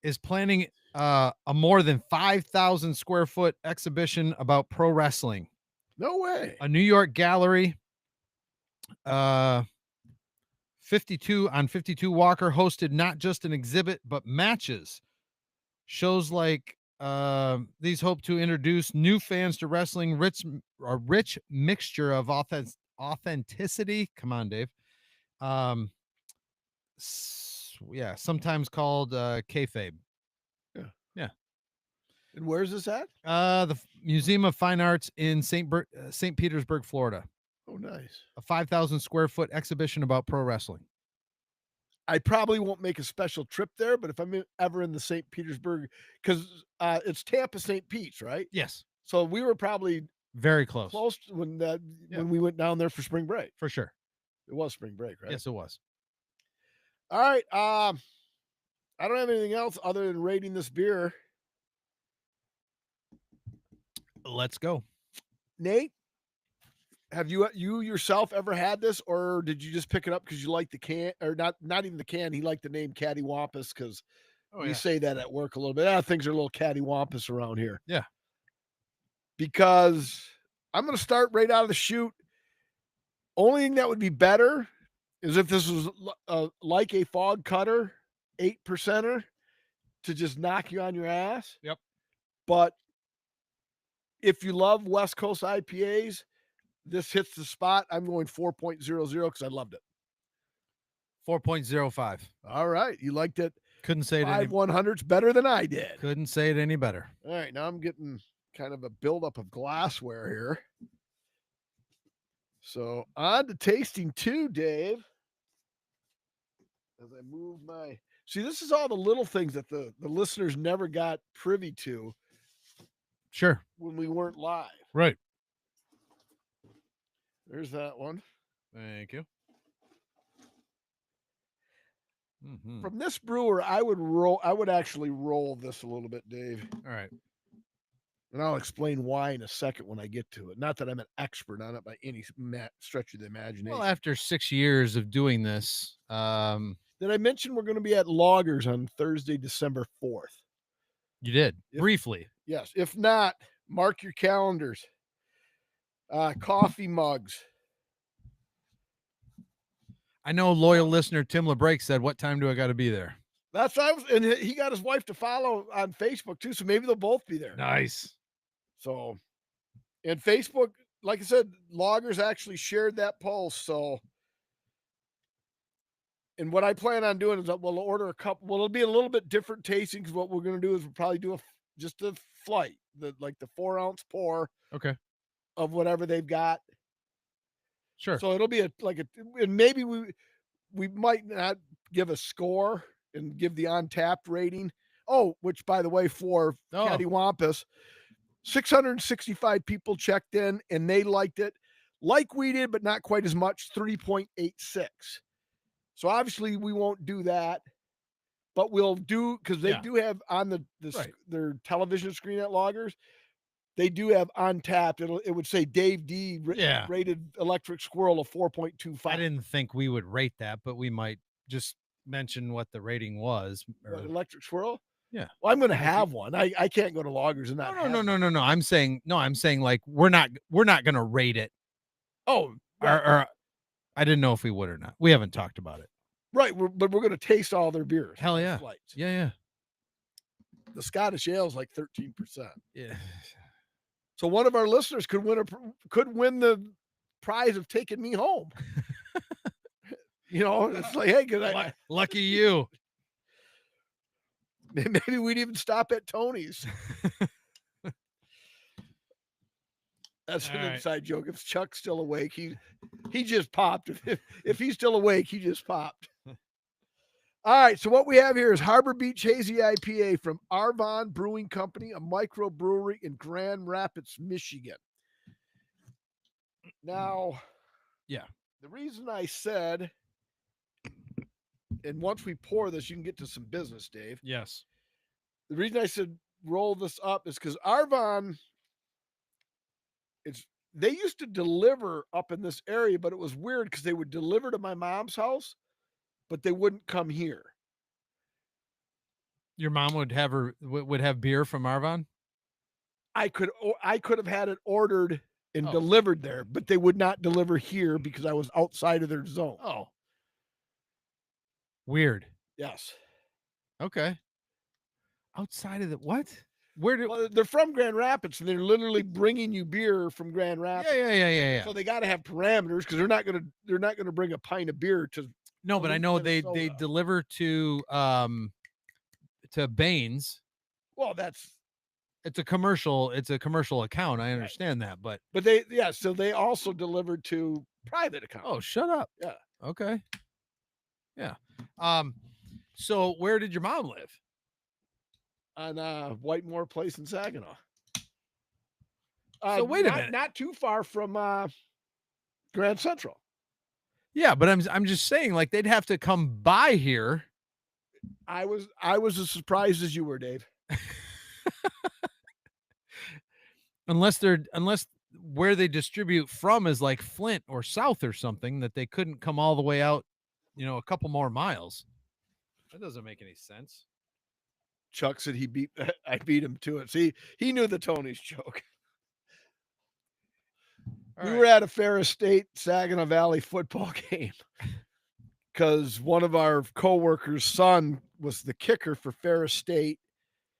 Speaker 2: is planning a more than 5,000 square foot exhibition about pro wrestling.
Speaker 1: No way.
Speaker 2: A New York gallery, 52 Walker hosted not just an exhibit, but matches. Shows like these hope to introduce new fans to wrestling, a rich mixture of authenticity. Come on, Dave. Sometimes called kayfabe. Yeah.
Speaker 1: And where's this at?
Speaker 2: The Museum of Fine Arts in St. Petersburg, Florida.
Speaker 1: Oh, nice.
Speaker 2: A 5,000 square foot exhibition about pro wrestling.
Speaker 1: I probably won't make a special trip there, but if I'm ever in the St. Petersburg, because it's Tampa St. Pete's, right?
Speaker 2: Yes.
Speaker 1: So we were probably
Speaker 2: very close
Speaker 1: when we went down there for spring break.
Speaker 2: For sure.
Speaker 1: It was spring break, right?
Speaker 2: Yes, it was.
Speaker 1: All right. I don't have anything else other than rating this beer.
Speaker 2: Let's go.
Speaker 1: Nate, have you yourself ever had this, or did you just pick it up because you like the can, or not even the can? He liked the name Cattywampus because we say that at work a little bit. Things are a little cattywampus around here.
Speaker 2: Yeah.
Speaker 1: Because I'm going to start right out of the chute. Only thing that would be better is if this was like a fog cutter, 8%er to just knock you on your ass.
Speaker 2: Yep.
Speaker 1: But if you love West Coast IPAs, this hits the spot, I'm going 4.00 because I loved it.
Speaker 2: 4.05.
Speaker 1: All right. You liked it.
Speaker 2: Couldn't say it any
Speaker 1: 5/100s better than I did.
Speaker 2: couldn't say it any better.
Speaker 1: All right. Now I'm getting kind of a buildup of glassware here. So on to tasting 2, Dave. As I move my see, this is all the little things that the listeners never got privy to
Speaker 2: Sure.
Speaker 1: when we weren't live.
Speaker 2: Right.
Speaker 1: There's that one.
Speaker 2: Thank you. Mm-hmm.
Speaker 1: From this brewer, I would actually roll this a little bit, Dave.
Speaker 2: All right.
Speaker 1: And I'll explain why in a second when I get to it. Not that I'm an expert on it by any stretch of the imagination.
Speaker 2: Well, after 6 years of doing this,
Speaker 1: Did I mention we're going to be at Loggers on Thursday, December 4th?
Speaker 2: you did briefly.
Speaker 1: Yes. If not, mark your calendars. Coffee mugs.
Speaker 2: I know loyal listener Tim LeBrake said, "What time do I got to be there?"
Speaker 1: That's what I was, and he got his wife to follow on Facebook too, so maybe they'll both be there.
Speaker 2: Nice.
Speaker 1: So, and Facebook, like I said, Loggers actually shared that post. So, and what I plan on doing is that we'll order a couple. Well, it'll be a little bit different tasting because what we're going to do is we'll probably do just a flight, the 4-ounce pour.
Speaker 2: Okay.
Speaker 1: Of whatever they've got.
Speaker 2: Sure.
Speaker 1: So it'll be and maybe we might not give a score and give the Untapped rating. Oh, which by the way, for Cattywampus, 665 people checked in and they liked it like we did, but not quite as much, 3.86. So obviously we won't do that, but we'll do, because they do have on their television screen at Loggers, they do have Untapped. It would say Dave D rated Electric Squirrel of 4.25.
Speaker 2: I didn't think we would rate that, but we might just mention what the rating was.
Speaker 1: Electric Squirrel?
Speaker 2: Yeah.
Speaker 1: Well, I'm going to have one. I can't go to Loggers and not.
Speaker 2: No. I'm saying like we're not going to rate it.
Speaker 1: Oh,
Speaker 2: or I didn't know if we would or not. We haven't talked about it.
Speaker 1: Right, but we're going to taste all their beers.
Speaker 2: Hell yeah. Yeah.
Speaker 1: The Scottish Ale is like 13%.
Speaker 2: Yeah.
Speaker 1: So one of our listeners could win the prize of taking me home. It's like, hey,
Speaker 2: lucky you.
Speaker 1: Maybe we'd even stop at Tony's. That's an inside joke. If Chuck's still awake, he just popped. If he's still awake, he just popped. All right, so what we have here is Harbor Beach Hazy IPA from Arvon Brewing Company, a microbrewery in Grand Rapids, Michigan. Now, the reason I said, and once we pour this, you can get to some business, Dave.
Speaker 2: Yes.
Speaker 1: The reason I said roll this up is because Arvon, they used to deliver up in this area, but it was weird because they would deliver to my mom's house, but they wouldn't come here.
Speaker 2: Your mom would have beer from Arvon?
Speaker 1: I could have had it ordered and delivered there, but they would not deliver here because I was outside of their zone.
Speaker 2: Oh. Weird.
Speaker 1: Yes.
Speaker 2: Okay. Outside of the what?
Speaker 1: Well, they're from Grand Rapids, and they're literally bringing you beer from Grand Rapids.
Speaker 2: Yeah.
Speaker 1: So they got to have parameters because they're not gonna bring a pint of beer to.
Speaker 2: No, but I know they deliver to Baines.
Speaker 1: Well,
Speaker 2: it's a commercial account. I understand that, but
Speaker 1: so they also delivered to private accounts.
Speaker 2: Oh, shut up.
Speaker 1: Yeah.
Speaker 2: Okay. Yeah. So where did your mom live?
Speaker 1: On Whitemore Place in Saginaw.
Speaker 2: So wait a minute.
Speaker 1: Not too far from Grand Central.
Speaker 2: Yeah, but I'm just saying, like, they'd have to come by here.
Speaker 1: I was as surprised as you were, Dave.
Speaker 2: unless where they distribute from is like Flint or South or something, that they couldn't come all the way out, a couple more miles. That doesn't make any sense.
Speaker 1: Chuck said I beat him to it. See, he knew the Tony's joke. We were at a Ferris State Saginaw Valley football game because one of our coworkers' son was the kicker for Ferris State.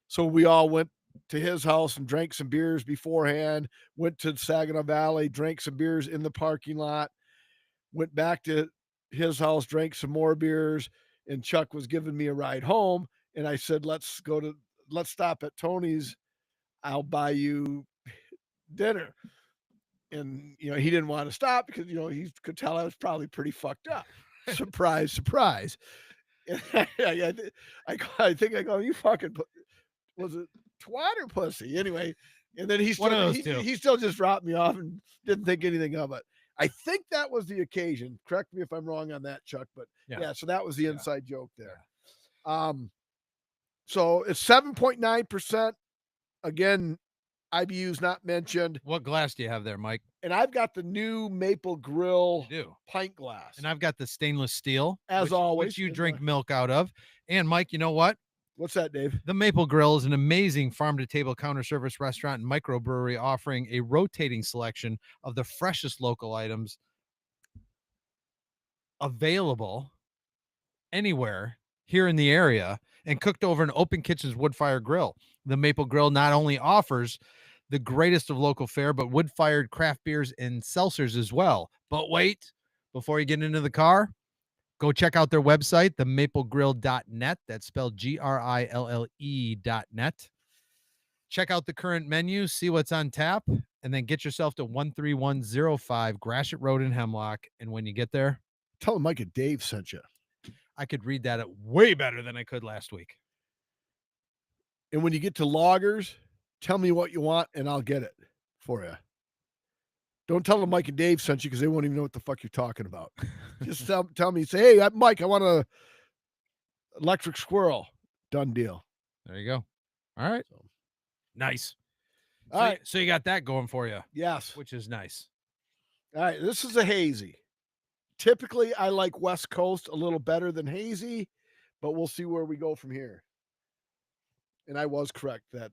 Speaker 1: So we all went to his house and drank some beers beforehand, went to Saginaw Valley, drank some beers in the parking lot, went back to his house, drank some more beers, and Chuck was giving me a ride home. And I said, let's stop at Tony's. I'll buy you dinner. And, he didn't want to stop because, he could tell I was probably pretty fucked up. Surprise, surprise. And I think I go, you fucking, was it twat or pussy? Anyway, and then he still just dropped me off and didn't think anything of it. I think that was the occasion. Correct me if I'm wrong on that, Chuck, but yeah, so that was the inside joke there. So it's 7.9%. Again, IBU's not mentioned.
Speaker 2: What glass do you have there, Mike?
Speaker 1: And I've got the new Maple Grill pint glass.
Speaker 2: And I've got the stainless steel,
Speaker 1: always,
Speaker 2: which you drink milk out of. And Mike, you know what?
Speaker 1: What's that, Dave?
Speaker 2: The Maple Grill is an amazing farm-to-table counter service restaurant and microbrewery offering a rotating selection of the freshest local items available anywhere here in the area and cooked over an open kitchen's wood-fired grill. The Maple Grill not only offers the greatest of local fare, but wood-fired craft beers and seltzers as well. But wait, before you get into the car, go check out their website, themaplegrill.net. That's spelled GRILLE.net. Check out the current menu, see what's on tap, and then get yourself to 13105 Gratiot Road in Hemlock. And when you get there,
Speaker 1: tell them Mike and Dave sent you.
Speaker 2: I could read that way better than I could last week.
Speaker 1: And when you get to Loggers, tell me what you want, and I'll get it for you. Don't tell them Mike and Dave sent you because they won't even know what the fuck you're talking about. Just tell me, say, hey, Mike, I want a electric squirrel. Done deal.
Speaker 2: There you go. All right. Nice.
Speaker 1: All right.
Speaker 2: So you got that going for you.
Speaker 1: Yes.
Speaker 2: Which is nice.
Speaker 1: All right. This is a hazy. Typically, I like West Coast a little better than hazy, but we'll see where we go from here. And I was correct that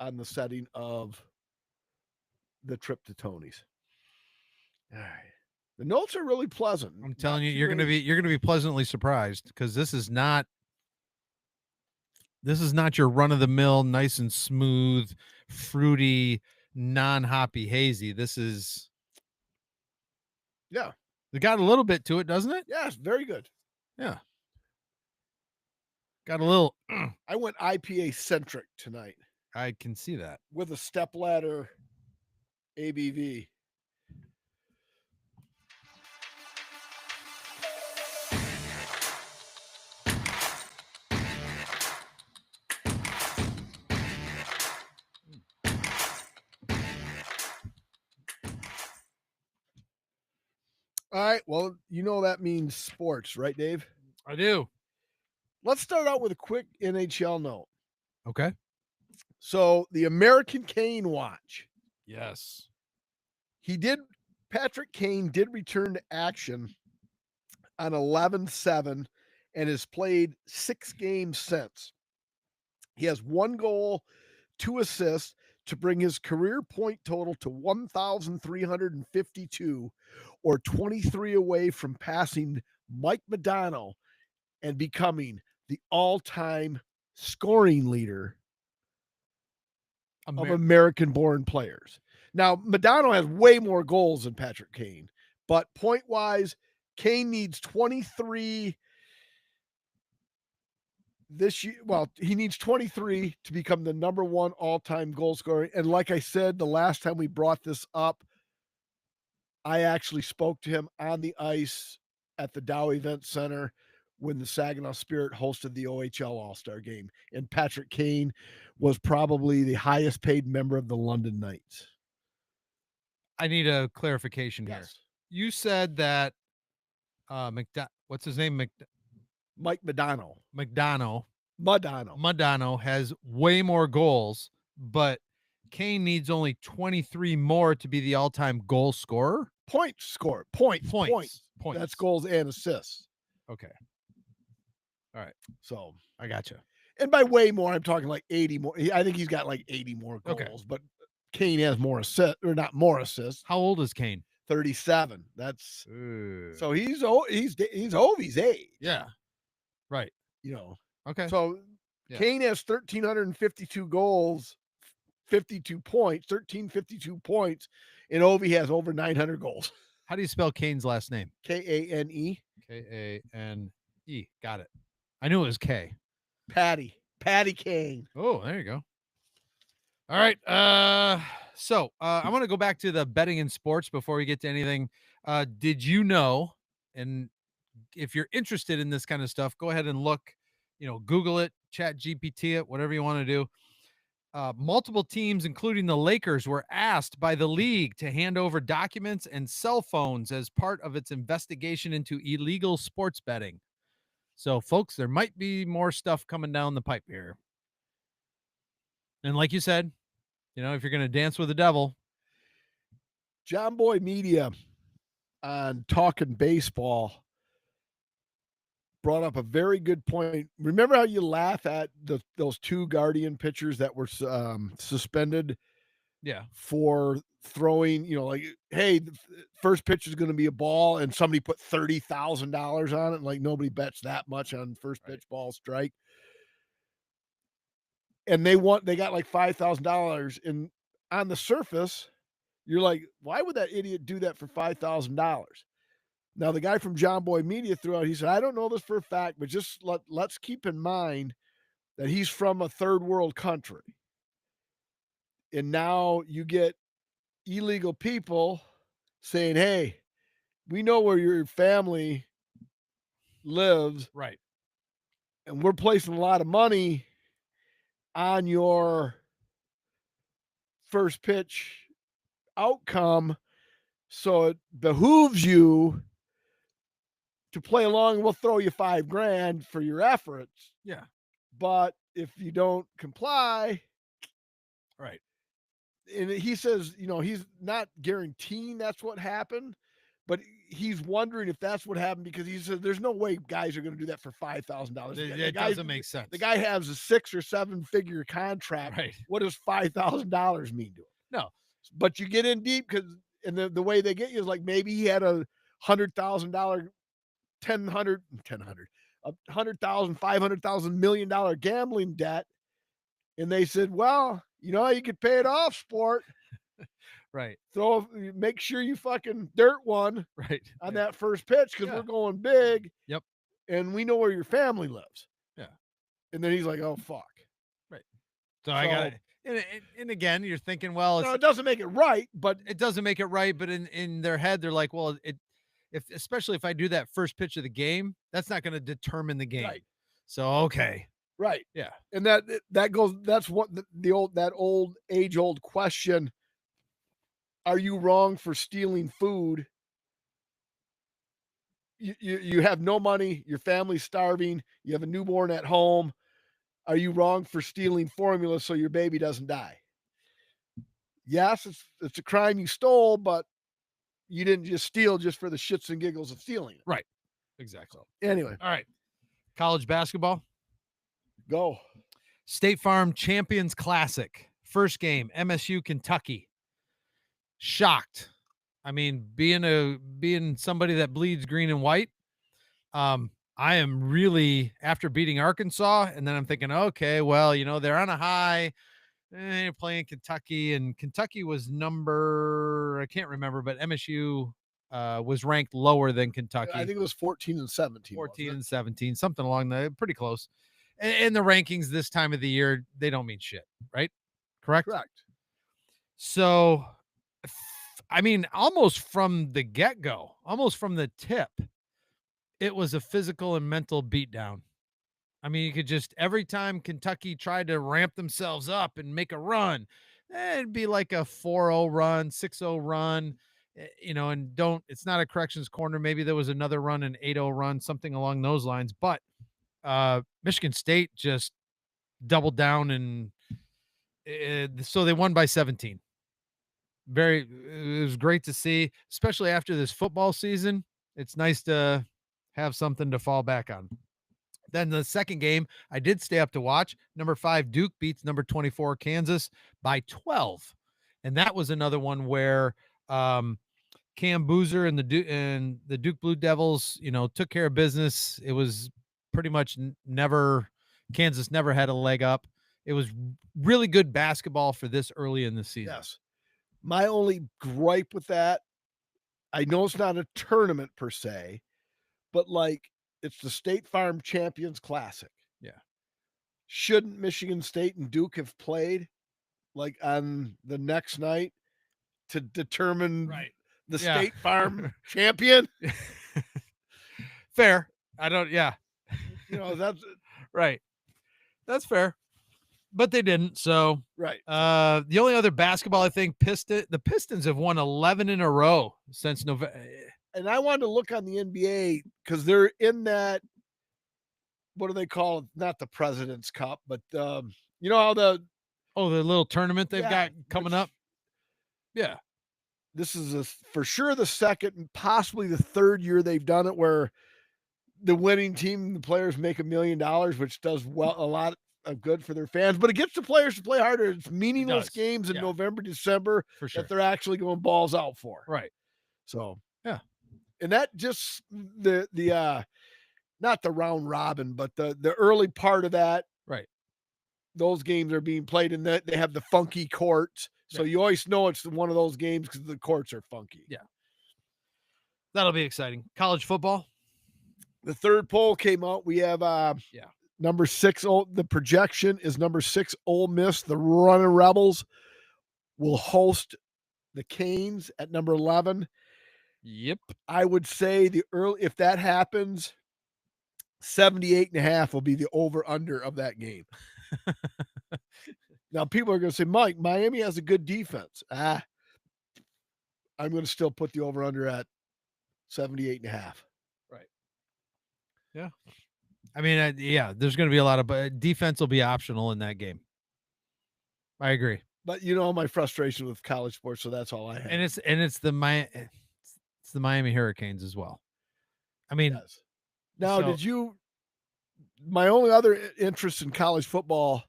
Speaker 1: on the setting of the trip to Tony's. All right. The notes are really pleasant.
Speaker 2: I'm telling you, you're gonna be pleasantly surprised because this is not your run-of-the-mill, nice and smooth, fruity, non-hoppy hazy. This is it got a little bit to it, doesn't it?
Speaker 1: Yes, very good.
Speaker 2: Yeah. Got a little
Speaker 1: I went IPA centric tonight.
Speaker 2: I can see that.
Speaker 1: With a stepladder ABV. All right. Well, that means sports, right, Dave?
Speaker 2: I do.
Speaker 1: Let's start out with a quick NHL note.
Speaker 2: Okay.
Speaker 1: So the American Kane watch.
Speaker 2: Yes.
Speaker 1: Patrick Kane did return to action on 11/7 and has played 6 games since. He has 1 goal, 2 assists to bring his career point total to 1,352, or 23 away from passing Mike Modano and becoming the all-time scoring leader of American-born players. Now, Modano has way more goals than Patrick Kane, but point-wise, Kane needs 23 this year. Well, he needs 23 to become the number 1 all-time goal scorer. And like I said, the last time we brought this up, I actually spoke to him on the ice at the Dow Event Center when the Saginaw Spirit hosted the OHL All-Star Game. And Patrick Kane was probably the highest paid member of the London Knights.
Speaker 2: I need a clarification here. You said that what's his name?
Speaker 1: Mike Modano.
Speaker 2: Modano has way more goals, but Kane needs only 23 more to be the all-time goal scorer.
Speaker 1: Points. That's goals and assists.
Speaker 2: Okay. All right.
Speaker 1: So
Speaker 2: I gotcha.
Speaker 1: And by way more, I'm talking like 80 more. I think he's got like 80 more goals, but Kane has more assists, or not more assists.
Speaker 2: How old is Kane?
Speaker 1: 37. That's so he's Ovi's age.
Speaker 2: Yeah. Right.
Speaker 1: You know.
Speaker 2: Okay.
Speaker 1: So
Speaker 2: Yeah.
Speaker 1: Kane has 1,352 goals, 52 points, 1,352 points, and Ovi has over 900 goals.
Speaker 2: How do you spell Kane's last name?
Speaker 1: Kane.
Speaker 2: Kane. Got it. I knew it was K.
Speaker 1: Patty Kane.
Speaker 2: Oh, there you go. All right. So I want to go back to the betting in sports before we get to anything. Did you know? And if you're interested in this kind of stuff, go ahead and look. Google it, Chat GPT it, whatever you want to do. Multiple teams, including the Lakers, were asked by the league to hand over documents and cell phones as part of its investigation into illegal sports betting. So, folks, there might be more stuff coming down the pipe here. And like you said, if you're going to dance with the devil.
Speaker 1: John Boy Media on Talking Baseball brought up a very good point. Remember how you laugh at those two Guardian pitchers that were suspended for throwing, like, hey, the first pitch is going to be a ball, and somebody put $30,000 on it. Like, nobody bets that much on first pitch ball strike. And they got like $5,000. And on the surface, you're like, why would that idiot do that for $5,000? Now, the guy from John Boy Media threw out, he said, I don't know this for a fact, but just let's keep in mind that he's from a third world country. And now you get illegal people saying, hey, we know where your family lives.
Speaker 2: Right.
Speaker 1: And we're placing a lot of money on your first pitch outcome. So it behooves you to play along. We'll throw you $5,000 for your efforts.
Speaker 2: Yeah.
Speaker 1: But if you don't comply.
Speaker 2: Right.
Speaker 1: And he says, he's not guaranteeing that's what happened, but he's wondering if that's what happened, because he said there's no way guys are going to do that for $5,000.
Speaker 2: It doesn't make sense.
Speaker 1: The guy has a 6 or 7 figure contract.
Speaker 2: Right.
Speaker 1: What does $5,000 mean to him?
Speaker 2: No.
Speaker 1: But you get in deep, because the way they get you is like, maybe he had a $100,000, $100,000, $500,000 $1 million gambling debt. And they said, well, you could pay it off, sport.
Speaker 2: Right.
Speaker 1: Make sure you fucking dirt one on that first pitch, because we're going big.
Speaker 2: Yep.
Speaker 1: And we know where your family lives.
Speaker 2: Yeah.
Speaker 1: And then he's like, oh, fuck.
Speaker 2: Right. So I got it. And again, you're thinking, well,
Speaker 1: it doesn't make it right, but
Speaker 2: it doesn't make it right. But in their head, they're like, well, especially if I do that first pitch of the game, that's not going to determine the game.
Speaker 1: Right.
Speaker 2: So, okay.
Speaker 1: Right.
Speaker 2: Yeah.
Speaker 1: And that's what that old age-old question. Are you wrong for stealing food? You have no money, your family's starving, you have a newborn at home. Are you wrong for stealing formula so your baby doesn't die? Yes, it's a crime you stole, but you didn't just steal just for the shits and giggles of stealing it.
Speaker 2: Right. Exactly.
Speaker 1: Anyway.
Speaker 2: All right. College basketball.
Speaker 1: Go.
Speaker 2: State Farm Champions Classic. First game, MSU, Kentucky. Shocked. I mean, being somebody that bleeds green and white, I am really, after beating Arkansas, and then I'm thinking, okay, well, they're on a high. They're playing Kentucky, and Kentucky was I can't remember, but MSU was ranked lower than Kentucky.
Speaker 1: I think it was 14 and 17.
Speaker 2: 14 and 17, something along that, pretty close. And the rankings this time of the year, they don't mean shit, right? Correct?
Speaker 1: Correct.
Speaker 2: So, I mean, almost from the get-go, almost from the tip, it was a physical and mental beatdown. I mean, you could just, every time Kentucky tried to ramp themselves up and make a run, it'd be like a 4-0 run, 6-0 run, and it's not a corrections corner. Maybe there was another run, an 8-0 run, something along those lines. But Michigan State just doubled down, and so they won by 17. It was great to see, especially after this football season. It's nice to have something to fall back on. Then the second game, I did stay up to watch. Number 5 Duke beats number 24 Kansas by 12, and that was another one where Cam Boozer and the Duke Blue Devils, took care of business. It was pretty much never Kansas never had a leg up. It was really good basketball for this early in the season.
Speaker 1: Yes. My only gripe with that, I know it's not a tournament per se, but like it's the State Farm Champions Classic.
Speaker 2: Yeah.
Speaker 1: Shouldn't Michigan State and Duke have played like on the next night to determine the
Speaker 2: Yeah.
Speaker 1: State Farm champion?
Speaker 2: Fair. I don't, yeah.
Speaker 1: You know, that's
Speaker 2: Right. That's fair. But they didn't. So
Speaker 1: right.
Speaker 2: the only other basketball, I think, the Pistons have won 11 in a row since November.
Speaker 1: And I wanted to look on the NBA because they're in that, what do they call it? Not the President's Cup, but you know how the
Speaker 2: little tournament they've got coming up. Yeah.
Speaker 1: This is for sure the second and possibly the third year they've done it where the winning team, the players make $1 million, which does a lot of good for their fans, but it gets the players to play harder. It's meaningless games in November, December
Speaker 2: for sure
Speaker 1: that they're actually going balls out for.
Speaker 2: Right.
Speaker 1: So,
Speaker 2: yeah.
Speaker 1: And that just the not the round robin, but the early part of that.
Speaker 2: Right.
Speaker 1: Those games are being played and that they have the funky courts. So you always know it's one of those games because the courts are funky.
Speaker 2: Yeah. That'll be exciting. College football.
Speaker 1: The third poll came out. We have number 6. The projection is number 6 Ole Miss. The Running Rebels will host the Canes at number 11.
Speaker 2: Yep.
Speaker 1: I would say if that happens, 78.5 will be the over under of that game. Now people are going to say, Mike, Miami has a good defense. I'm going to still put the over under at 78.5.
Speaker 2: Right. Yeah. I mean, there's going to be a lot of defense will be optional in that game. I agree.
Speaker 1: But you know my frustration with college sports, so that's all I have.
Speaker 2: And it's the Miami Hurricanes as well. I mean,
Speaker 1: now my only other interest in college football,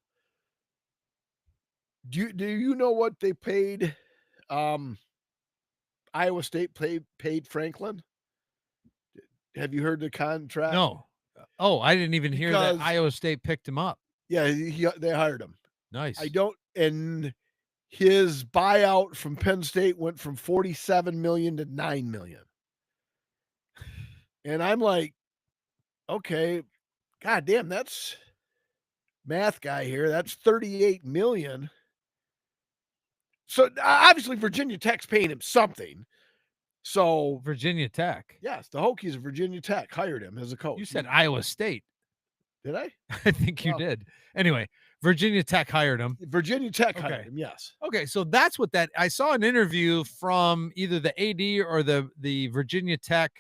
Speaker 1: do you know what they paid Iowa State paid Franklin? Have you heard the contract?
Speaker 2: No. Oh, I didn't even hear that Iowa State picked him up.
Speaker 1: Yeah, they hired him.
Speaker 2: Nice.
Speaker 1: And his buyout from Penn State went from $47 million to $9 million. And I'm like, okay, God damn, that's math guy here. That's $38 million. So obviously Virginia Tech's paying him something. So
Speaker 2: Virginia Tech.
Speaker 1: Yes, the Hokies of Virginia Tech hired him as a coach.
Speaker 2: You said Iowa State.
Speaker 1: Did I?
Speaker 2: I think you did. Anyway, Virginia Tech hired him.
Speaker 1: Virginia Tech hired him, yes.
Speaker 2: Okay, so that's what I saw an interview from either the AD or the Virginia Tech,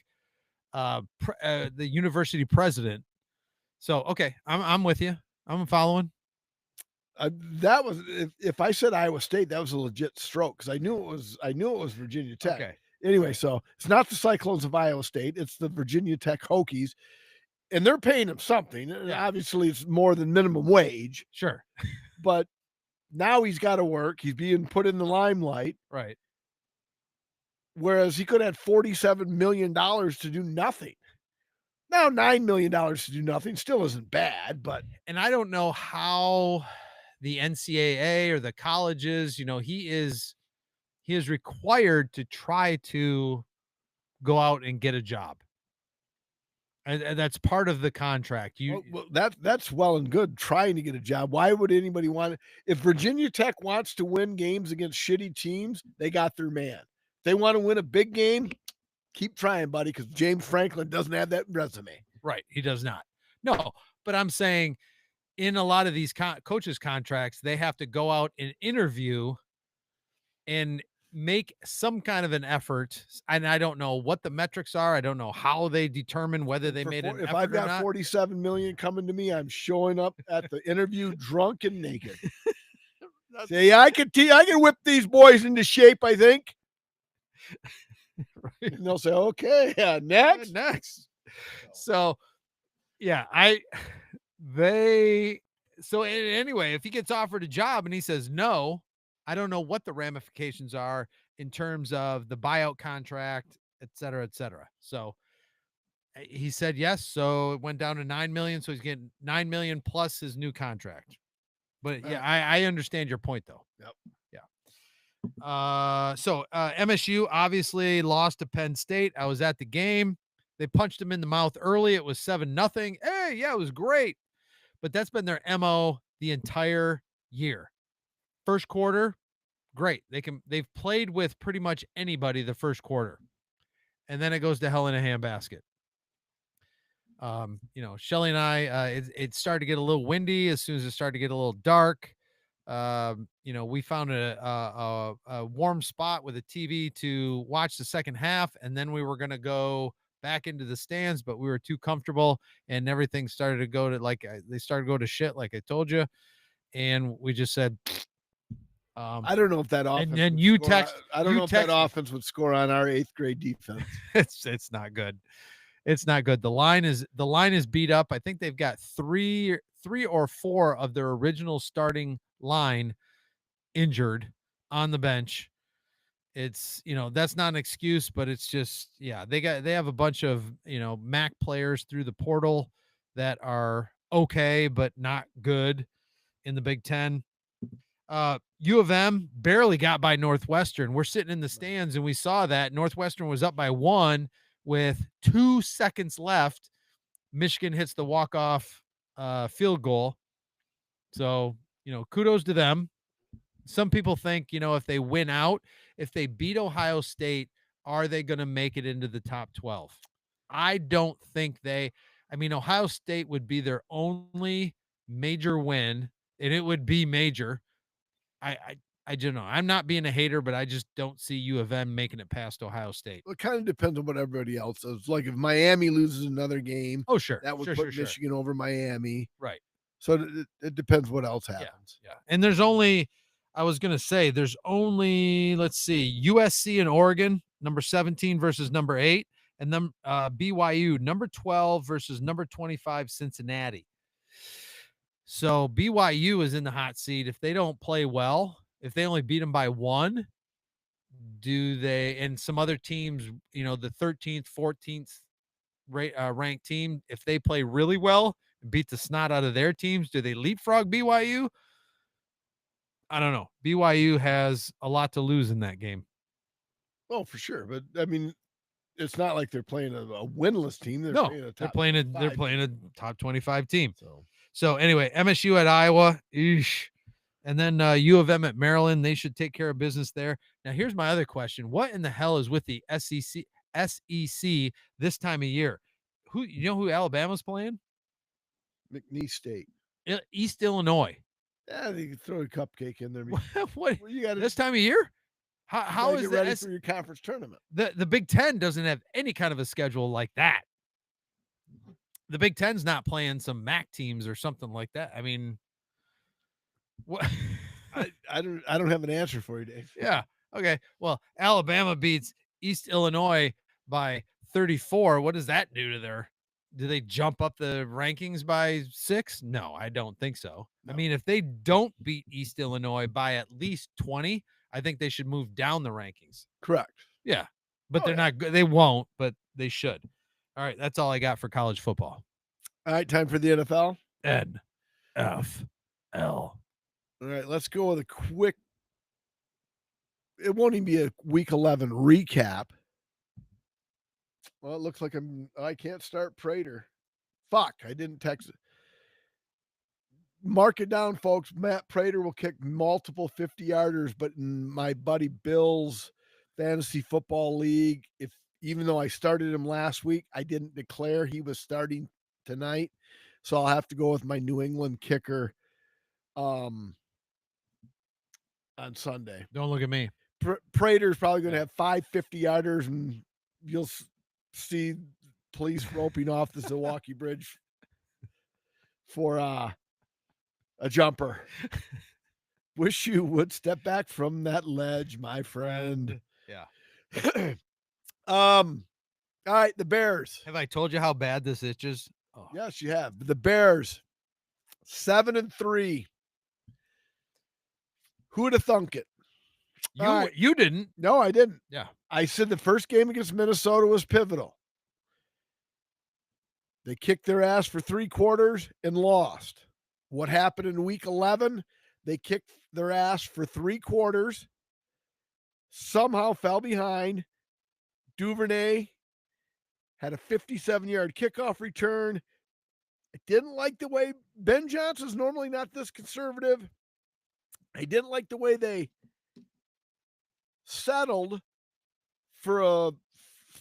Speaker 2: the university president. So, okay, I'm with you. I'm following.
Speaker 1: That was if I said Iowa State, that was a legit stroke because I knew it was Virginia Tech.
Speaker 2: Okay.
Speaker 1: Anyway, so it's not the Cyclones of Iowa State; it's the Virginia Tech Hokies, and they're paying him something. Yeah. Obviously, it's more than minimum wage.
Speaker 2: Sure,
Speaker 1: but now he's got to work. He's being put in the limelight.
Speaker 2: Right.
Speaker 1: Whereas he could have had $47 million to do nothing. Now $9 million to do nothing still isn't bad, but
Speaker 2: and I don't know how the NCAA or the colleges, he is required to try to go out and get a job. And that's part of the contract.
Speaker 1: That's well and good trying to get a job. Why would anybody want it? If Virginia Tech wants to win games against shitty teams, they got their man. If they want to win a big game, keep trying, buddy, because James Franklin doesn't have that resume.
Speaker 2: Right. He does not. No, but I'm saying in a lot of these coaches' contracts, they have to go out and interview and make some kind of an effort. And I don't know what the metrics are. I don't know how they determine whether they made an effort.
Speaker 1: If I've got 47 million coming to me, I'm showing up at the interview drunk and naked. Say, I can whip these boys into shape, I think. Right. And they'll say, okay, next.
Speaker 2: So yeah, anyway, if he gets offered a job and he says no, I don't know what the ramifications are in terms of the buyout contract, et cetera, et cetera. So He said yes, so it went down to 9 million, so he's getting 9 million plus his new contract. But yeah, I understand your point though.
Speaker 1: Yep.
Speaker 2: Yeah. So MSU obviously lost to Penn State. I was at the game. They punched him in the mouth early. It was 7-0. Hey, yeah, it was great. But that's been their MO the entire year. First quarter, great. They've played with pretty much anybody the first quarter. And then it goes to hell in a handbasket. Shelly and I, it started to get a little windy as soon as it started to get a little dark. We found a warm spot with a TV to watch the second half, and then we were going to go back into the stands, but we were too comfortable, and everything started to go to they started to go to shit, like I told you, and we just said.
Speaker 1: I don't know if that offense.
Speaker 2: And then you text.
Speaker 1: I don't know if that offense would score on our 8th grade defense.
Speaker 2: It's not good. It's not good. The line is beat up. I think they've got three or four of their original starting line injured on the bench. It's, that's not an excuse, but it's just, they have a bunch of, MAC players through the portal that are okay, but not good in the Big Ten. U of M barely got by Northwestern. We're sitting in the stands and we saw that Northwestern was up by 1 with 2 seconds left. Michigan hits the walk-off field goal. So, kudos to them. Some people think, if they win out, if they beat Ohio State, are they going to make it into the top 12? I don't think Ohio State would be their only major win, and it would be major. I don't know. I'm not being a hater, but I just don't see U of M making it past Ohio State.
Speaker 1: Well, it kind of depends on what everybody else does. Like if Miami loses another game,
Speaker 2: sure,
Speaker 1: that would put Michigan over Miami.
Speaker 2: Right.
Speaker 1: So it depends what else happens.
Speaker 2: Yeah. And there's only, let's see, USC and Oregon, number 17 versus number 8, and then BYU, number 12 versus number 25, Cincinnati. So BYU is in the hot seat. If they don't play well, if they only beat them by 1, and some other teams, the 13th, 14th ranked team, if they play really well and beat the snot out of their teams, do they leapfrog BYU? I don't know. BYU has a lot to lose in that game.
Speaker 1: Oh, for sure. But it's not like they're playing a winless team.
Speaker 2: They're playing a top 25 team. So anyway, MSU at Iowa, and then U of M at Maryland. They should take care of business there. Now, here's my other question: what in the hell is with the SEC this time of year? Who Alabama's playing?
Speaker 1: McNeese State,
Speaker 2: East Illinois.
Speaker 1: Yeah, they can throw a cupcake in there.
Speaker 2: What you got this time of year? How is
Speaker 1: ready for your conference tournament?
Speaker 2: The Big Ten doesn't have any kind of a schedule like that. The Big Ten's not playing some MAC teams or something like that. I mean, what?
Speaker 1: I don't have an answer for you, Dave.
Speaker 2: Yeah. Okay. Well, Alabama beats East Illinois by 34. What does that do to do they jump up the rankings by 6? No, I don't think so. No. I mean, if they don't beat East Illinois by at least 20, I think they should move down the rankings.
Speaker 1: Correct.
Speaker 2: Yeah. But they're not good. They won't, but they should. All right. That's all I got for college football.
Speaker 1: All right. Time for the NFL.
Speaker 2: NFL.
Speaker 1: All right. Let's go with a quick. It won't even be a week 11 recap. Well, it looks like I can't start Prater. Fuck. I didn't text it. Mark it down, folks. Matt Prater will kick multiple 50-yarders, but in my buddy Bill's fantasy football league, even though I started him last week, I didn't declare he was starting tonight. So I'll have to go with my New England kicker on Sunday.
Speaker 2: Don't look at me.
Speaker 1: Prater's probably going to have 5 50-yarders, and you'll see police roping off the Milwaukee Bridge for a jumper. Wish you would step back from that ledge, my friend.
Speaker 2: Yeah.
Speaker 1: All right, the Bears.
Speaker 2: Have I told you how bad this itches?
Speaker 1: Oh. Yes, you have. The Bears, 7-3. Who would have thunk it?
Speaker 2: You didn't.
Speaker 1: No, I didn't.
Speaker 2: Yeah.
Speaker 1: I said the first game against Minnesota was pivotal. They kicked their ass for 3 quarters and lost. What happened in week 11? They kicked their ass for 3 quarters, somehow fell behind. Duvernay had a 57-yard kickoff return. I didn't like the way Ben Johnson's normally not this conservative. I didn't like the way they settled for a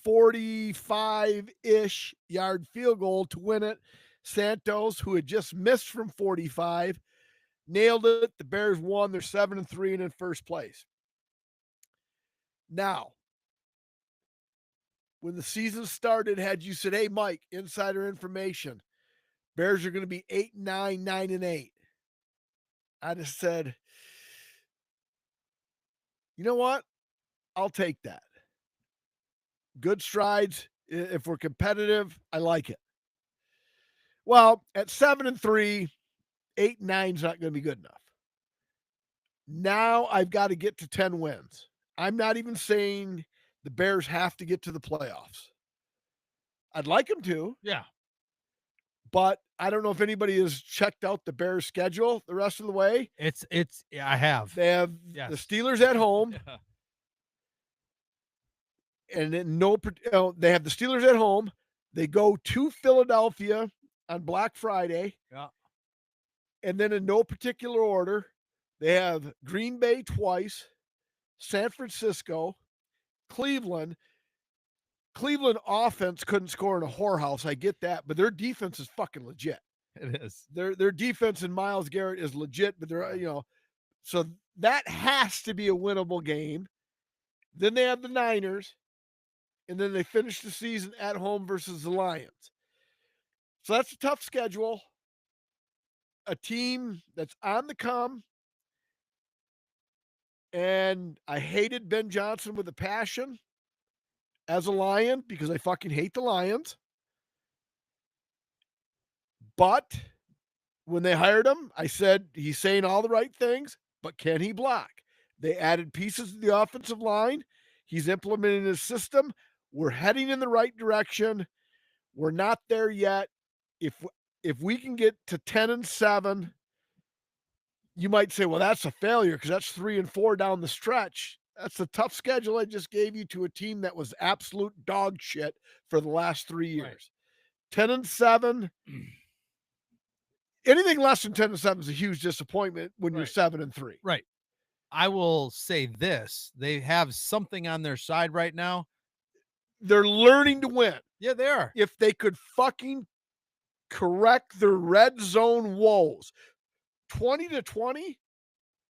Speaker 1: 45-ish yard field goal to win it. Santos, who had just missed from 45, nailed it. The Bears won. They're 7-3 and in first place. Now, when the season started, had you said, "Hey, Mike, insider information, Bears are going to be 8-9, 9-8," I just said, you know what? I'll take that. Good strides. If we're competitive, I like it. Well, at 7-3, 8-9 is not going to be good enough. Now I've got to get to 10 wins. I'm not even saying the Bears have to get to the playoffs. I'd like them to.
Speaker 2: Yeah.
Speaker 1: But I don't know if anybody has checked out the Bears schedule the rest of the way.
Speaker 2: I have.
Speaker 1: They have the Steelers at home.
Speaker 2: Yeah.
Speaker 1: And then they have the Steelers at home. They go to Philadelphia on Black Friday.
Speaker 2: Yeah.
Speaker 1: And then in no particular order, they have Green Bay twice, San Francisco, Cleveland. Cleveland offense couldn't score in a whorehouse. I get that, but their defense is fucking legit.
Speaker 2: It is.
Speaker 1: Their defense in Myles Garrett is legit, but they're so that has to be a winnable game. Then they have the Niners, and then they finish the season at home versus the Lions. So that's a tough schedule. A team that's on the come. And I hated Ben Johnson with a passion as a Lion because I fucking hate the Lions. But when they hired him, I said he's saying all the right things, but can he block? They added pieces to the offensive line. He's implementing his system. We're heading in the right direction. We're not there yet. If we can get to 10-7, you might say, well, that's a failure because that's 3-4 down the stretch. That's a tough schedule I just gave you to a team that was absolute dog shit for the last 3 years. Right. 10-7. Anything less than 10-7 is a huge disappointment when you're 7-3.
Speaker 2: Right. I will say this. They have something on their side right now.
Speaker 1: They're learning to win.
Speaker 2: Yeah, they are.
Speaker 1: If they could fucking correct their red zone woes, 20-20,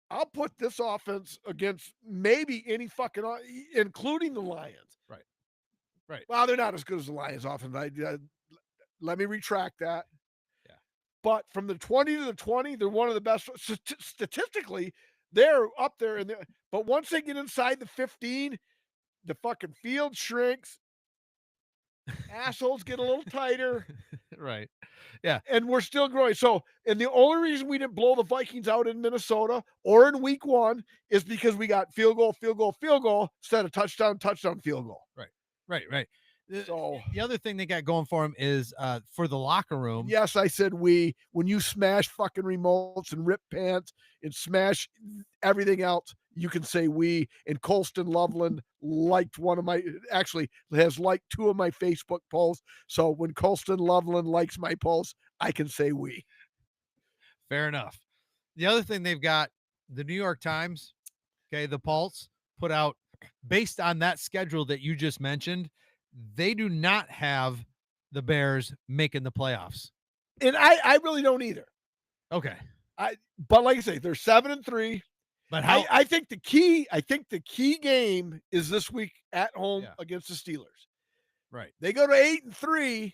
Speaker 1: I'll put this offense against maybe any fucking, including the Lions.
Speaker 2: Right. Right.
Speaker 1: Well, they're not as good as the Lions offense. Let me retract that.
Speaker 2: Yeah.
Speaker 1: But from the 20-20, they're one of the best. Statistically, they're up there. But once they get inside the 15, the fucking field shrinks. Assholes get a little tighter.
Speaker 2: Right. Yeah.
Speaker 1: And we're still growing. So, and the only reason we didn't blow the Vikings out in Minnesota or in week 1 is because we got field goal instead of touchdown, field goal.
Speaker 2: Right.
Speaker 1: So
Speaker 2: the other thing they got going for them is for the locker room.
Speaker 1: Yes, I said when you smash fucking remotes and rip pants and smash everything else, you can say we. And Colston Loveland has liked 2 of my Facebook posts. So when Colston Loveland likes my posts, I can say we.
Speaker 2: Fair enough. The other thing they've got, the New York Times, the Pulse, put out, based on that schedule that you just mentioned, they do not have the Bears making the playoffs.
Speaker 1: And I really don't either.
Speaker 2: Okay.
Speaker 1: But like I say, they're 7-3. But I think the key game is this week at home against the Steelers.
Speaker 2: Right.
Speaker 1: They go to 8-3.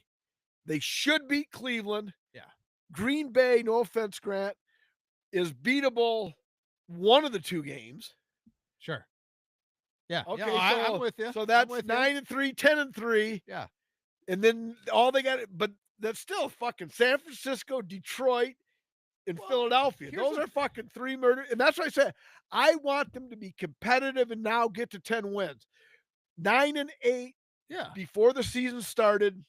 Speaker 1: They should beat Cleveland.
Speaker 2: Yeah.
Speaker 1: Green Bay, no offense, Grant, is beatable one of the 2 games.
Speaker 2: Sure. Yeah.
Speaker 1: Okay.
Speaker 2: Yeah, I'm with you.
Speaker 1: So that's 9-3, 10-3.
Speaker 2: Yeah.
Speaker 1: And then all they got, but that's still fucking San Francisco, Detroit, and Philadelphia. Those are fucking 3 murder. And that's what I said. I want them to be competitive and now get to 10 wins. 9-8.
Speaker 2: Yeah.
Speaker 1: Before the season started,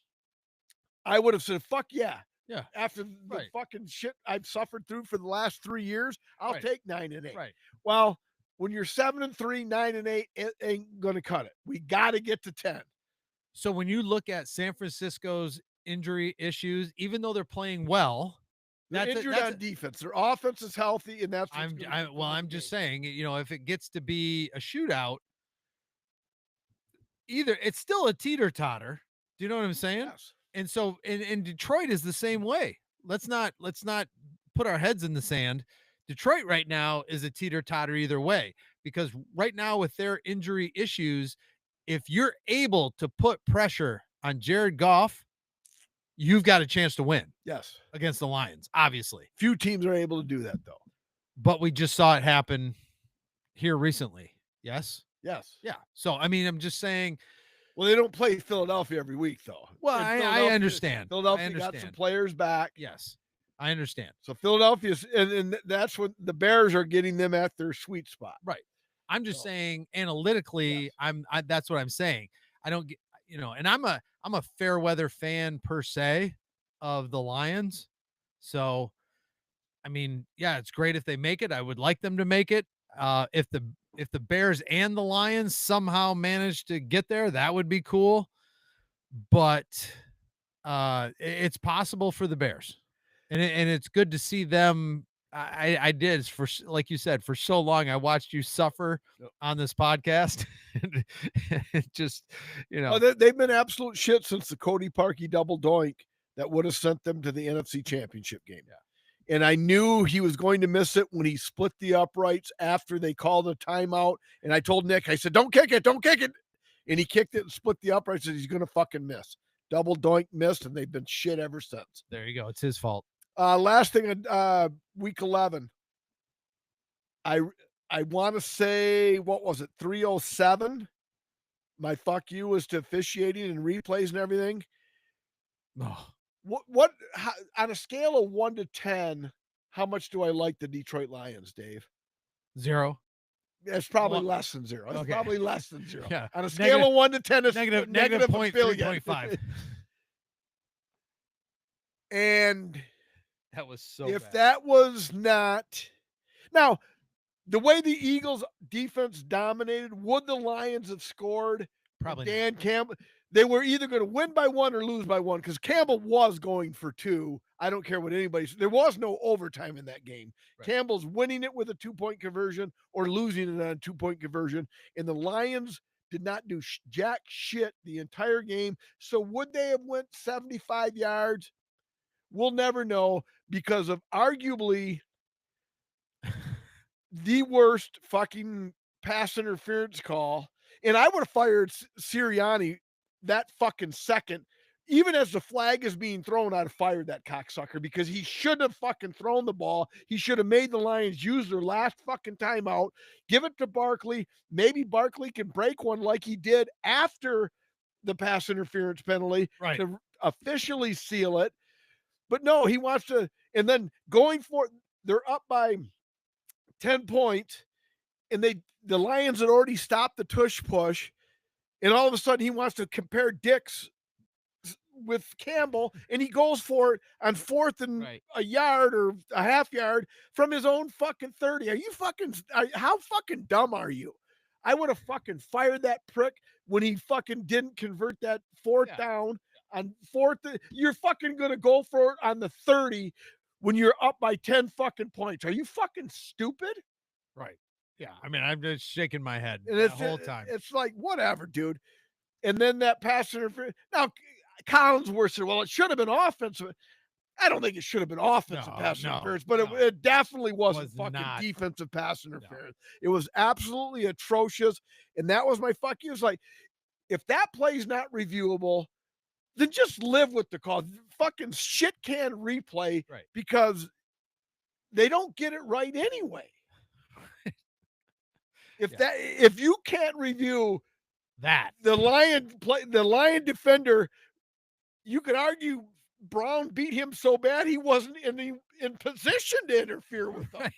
Speaker 1: I would have said, fuck yeah.
Speaker 2: Yeah.
Speaker 1: After the
Speaker 2: Right.
Speaker 1: fucking shit I've suffered through for the last 3 years, I'll
Speaker 2: Right.
Speaker 1: take 9-8.
Speaker 2: Right.
Speaker 1: Well, when you're 7-3, 9-8, it ain't gonna cut it. We got to get to 10.
Speaker 2: So when you look at San Francisco's injury issues, even though they're playing well,
Speaker 1: They're injured on defense. Their offense is healthy, and that's what's gonna keep them in
Speaker 2: I'm
Speaker 1: the
Speaker 2: just
Speaker 1: game.
Speaker 2: saying, if it gets to be a shootout, either it's still a teeter totter. Do you know what I'm saying?
Speaker 1: Yes.
Speaker 2: And so, and Detroit is the same way. Let's not put our heads in the sand. Detroit right now is a teeter totter either way, because right now with their injury issues, if you're able to put pressure on Jared Goff, you've got a chance to win
Speaker 1: Yes.
Speaker 2: against the Lions, obviously.
Speaker 1: Few teams are able to do that, though.
Speaker 2: But we just saw it happen here recently. Yes.
Speaker 1: Yes.
Speaker 2: Yeah. So I mean, I'm just saying.
Speaker 1: Well, they don't play Philadelphia every week, though.
Speaker 2: Well,
Speaker 1: And
Speaker 2: I
Speaker 1: Philadelphia-
Speaker 2: understand.
Speaker 1: Philadelphia
Speaker 2: I
Speaker 1: got some
Speaker 2: understand.
Speaker 1: players back.
Speaker 2: Yes, I understand.
Speaker 1: So Philadelphia's, and that's when the Bears are getting them at their sweet spot.
Speaker 2: Right. I'm just
Speaker 1: So,
Speaker 2: saying analytically,
Speaker 1: yes.
Speaker 2: that's what I'm saying. I don't get, and I'm a fair weather fan per se of the Lions. So, I mean, yeah, it's great if they make it. I would like them to make it. If the Bears and the Lions somehow manage to get there, that would be cool. But it's possible for the Bears, and it's good to see them. I did, for like you said, for so long. I watched you suffer
Speaker 1: Yep.
Speaker 2: on this podcast. It just,
Speaker 1: Oh, they've been absolute shit since the Cody Parkey double doink that would have sent them to the NFC Championship game.
Speaker 2: Yeah.
Speaker 1: And I knew he was going to miss it when he split the uprights after they called a timeout. And I told Nick, I said, don't kick it. And he kicked it and split the uprights, and he's going to fucking miss. Double doink missed, and they've been shit ever since.
Speaker 2: There you go. It's his fault.
Speaker 1: Last thing, week 11. I want to say, what was it, 307? My fuck you was to officiating and replays and everything.
Speaker 2: Oh,
Speaker 1: How, on a scale of 1 to 10, how much do I like the Detroit Lions, Dave?
Speaker 2: 0.
Speaker 1: It's probably less than 0. It's
Speaker 2: Okay.
Speaker 1: probably less than 0.
Speaker 2: Yeah.
Speaker 1: On a scale of 1 to 10, it's
Speaker 2: negative
Speaker 1: negative
Speaker 2: point
Speaker 1: a billion.
Speaker 2: 3.5.
Speaker 1: And
Speaker 2: That was so
Speaker 1: if
Speaker 2: bad.
Speaker 1: that was not now, the way the Eagles defense dominated, would the Lions have scored?
Speaker 2: Probably
Speaker 1: Dan Campbell. They were either going to win by 1 or lose by 1, because Campbell was going for 2. I don't care what anybody says. There was no overtime in that game.
Speaker 2: Right.
Speaker 1: Campbell's winning it with a 2-point conversion or losing it on a 2-point conversion. And the Lions did not do jack shit the entire game. So would they have went 75 yards? We'll never know, because of arguably the worst fucking pass interference call. And I would have fired Sirianni that fucking second. Even as the flag is being thrown, I'd have fired that cocksucker, because he shouldn't have fucking thrown the ball. He should have made the Lions use their last fucking timeout, give it to Barkley. Maybe Barkley can break one like he did after the pass interference penalty,
Speaker 2: Right.
Speaker 1: to officially seal it. But no, he wants to, and then going for, they're up by 10 points, and the Lions had already stopped the tush push, and all of a sudden he wants to compare dicks with Campbell, and he goes for it on 4th and a yard or a half yard from his own fucking 30. How fucking dumb are you? I would have fucking fired that prick when he fucking didn't convert that 4th down on 4th. You're fucking going to go for it on the 30 when you're up by 10 fucking points. Are you fucking stupid?
Speaker 2: Right. Yeah. I mean, I'm just shaking my head
Speaker 1: And
Speaker 2: the whole time.
Speaker 1: It's like, whatever, dude. And then that pass interference. Now, Collinsworth said, well, it should have been offensive. I don't think it should have been offensive pass interference, but it definitely wasn't defensive pass interference. It was absolutely atrocious. And that was my fuck you. It's like, if that play's not reviewable, then just live with the call. Fucking shit can replay, because they don't get it right anyway. If you can't review
Speaker 2: that,
Speaker 1: the Lion defender, you could argue Brown beat him so bad he wasn't in position to interfere with them.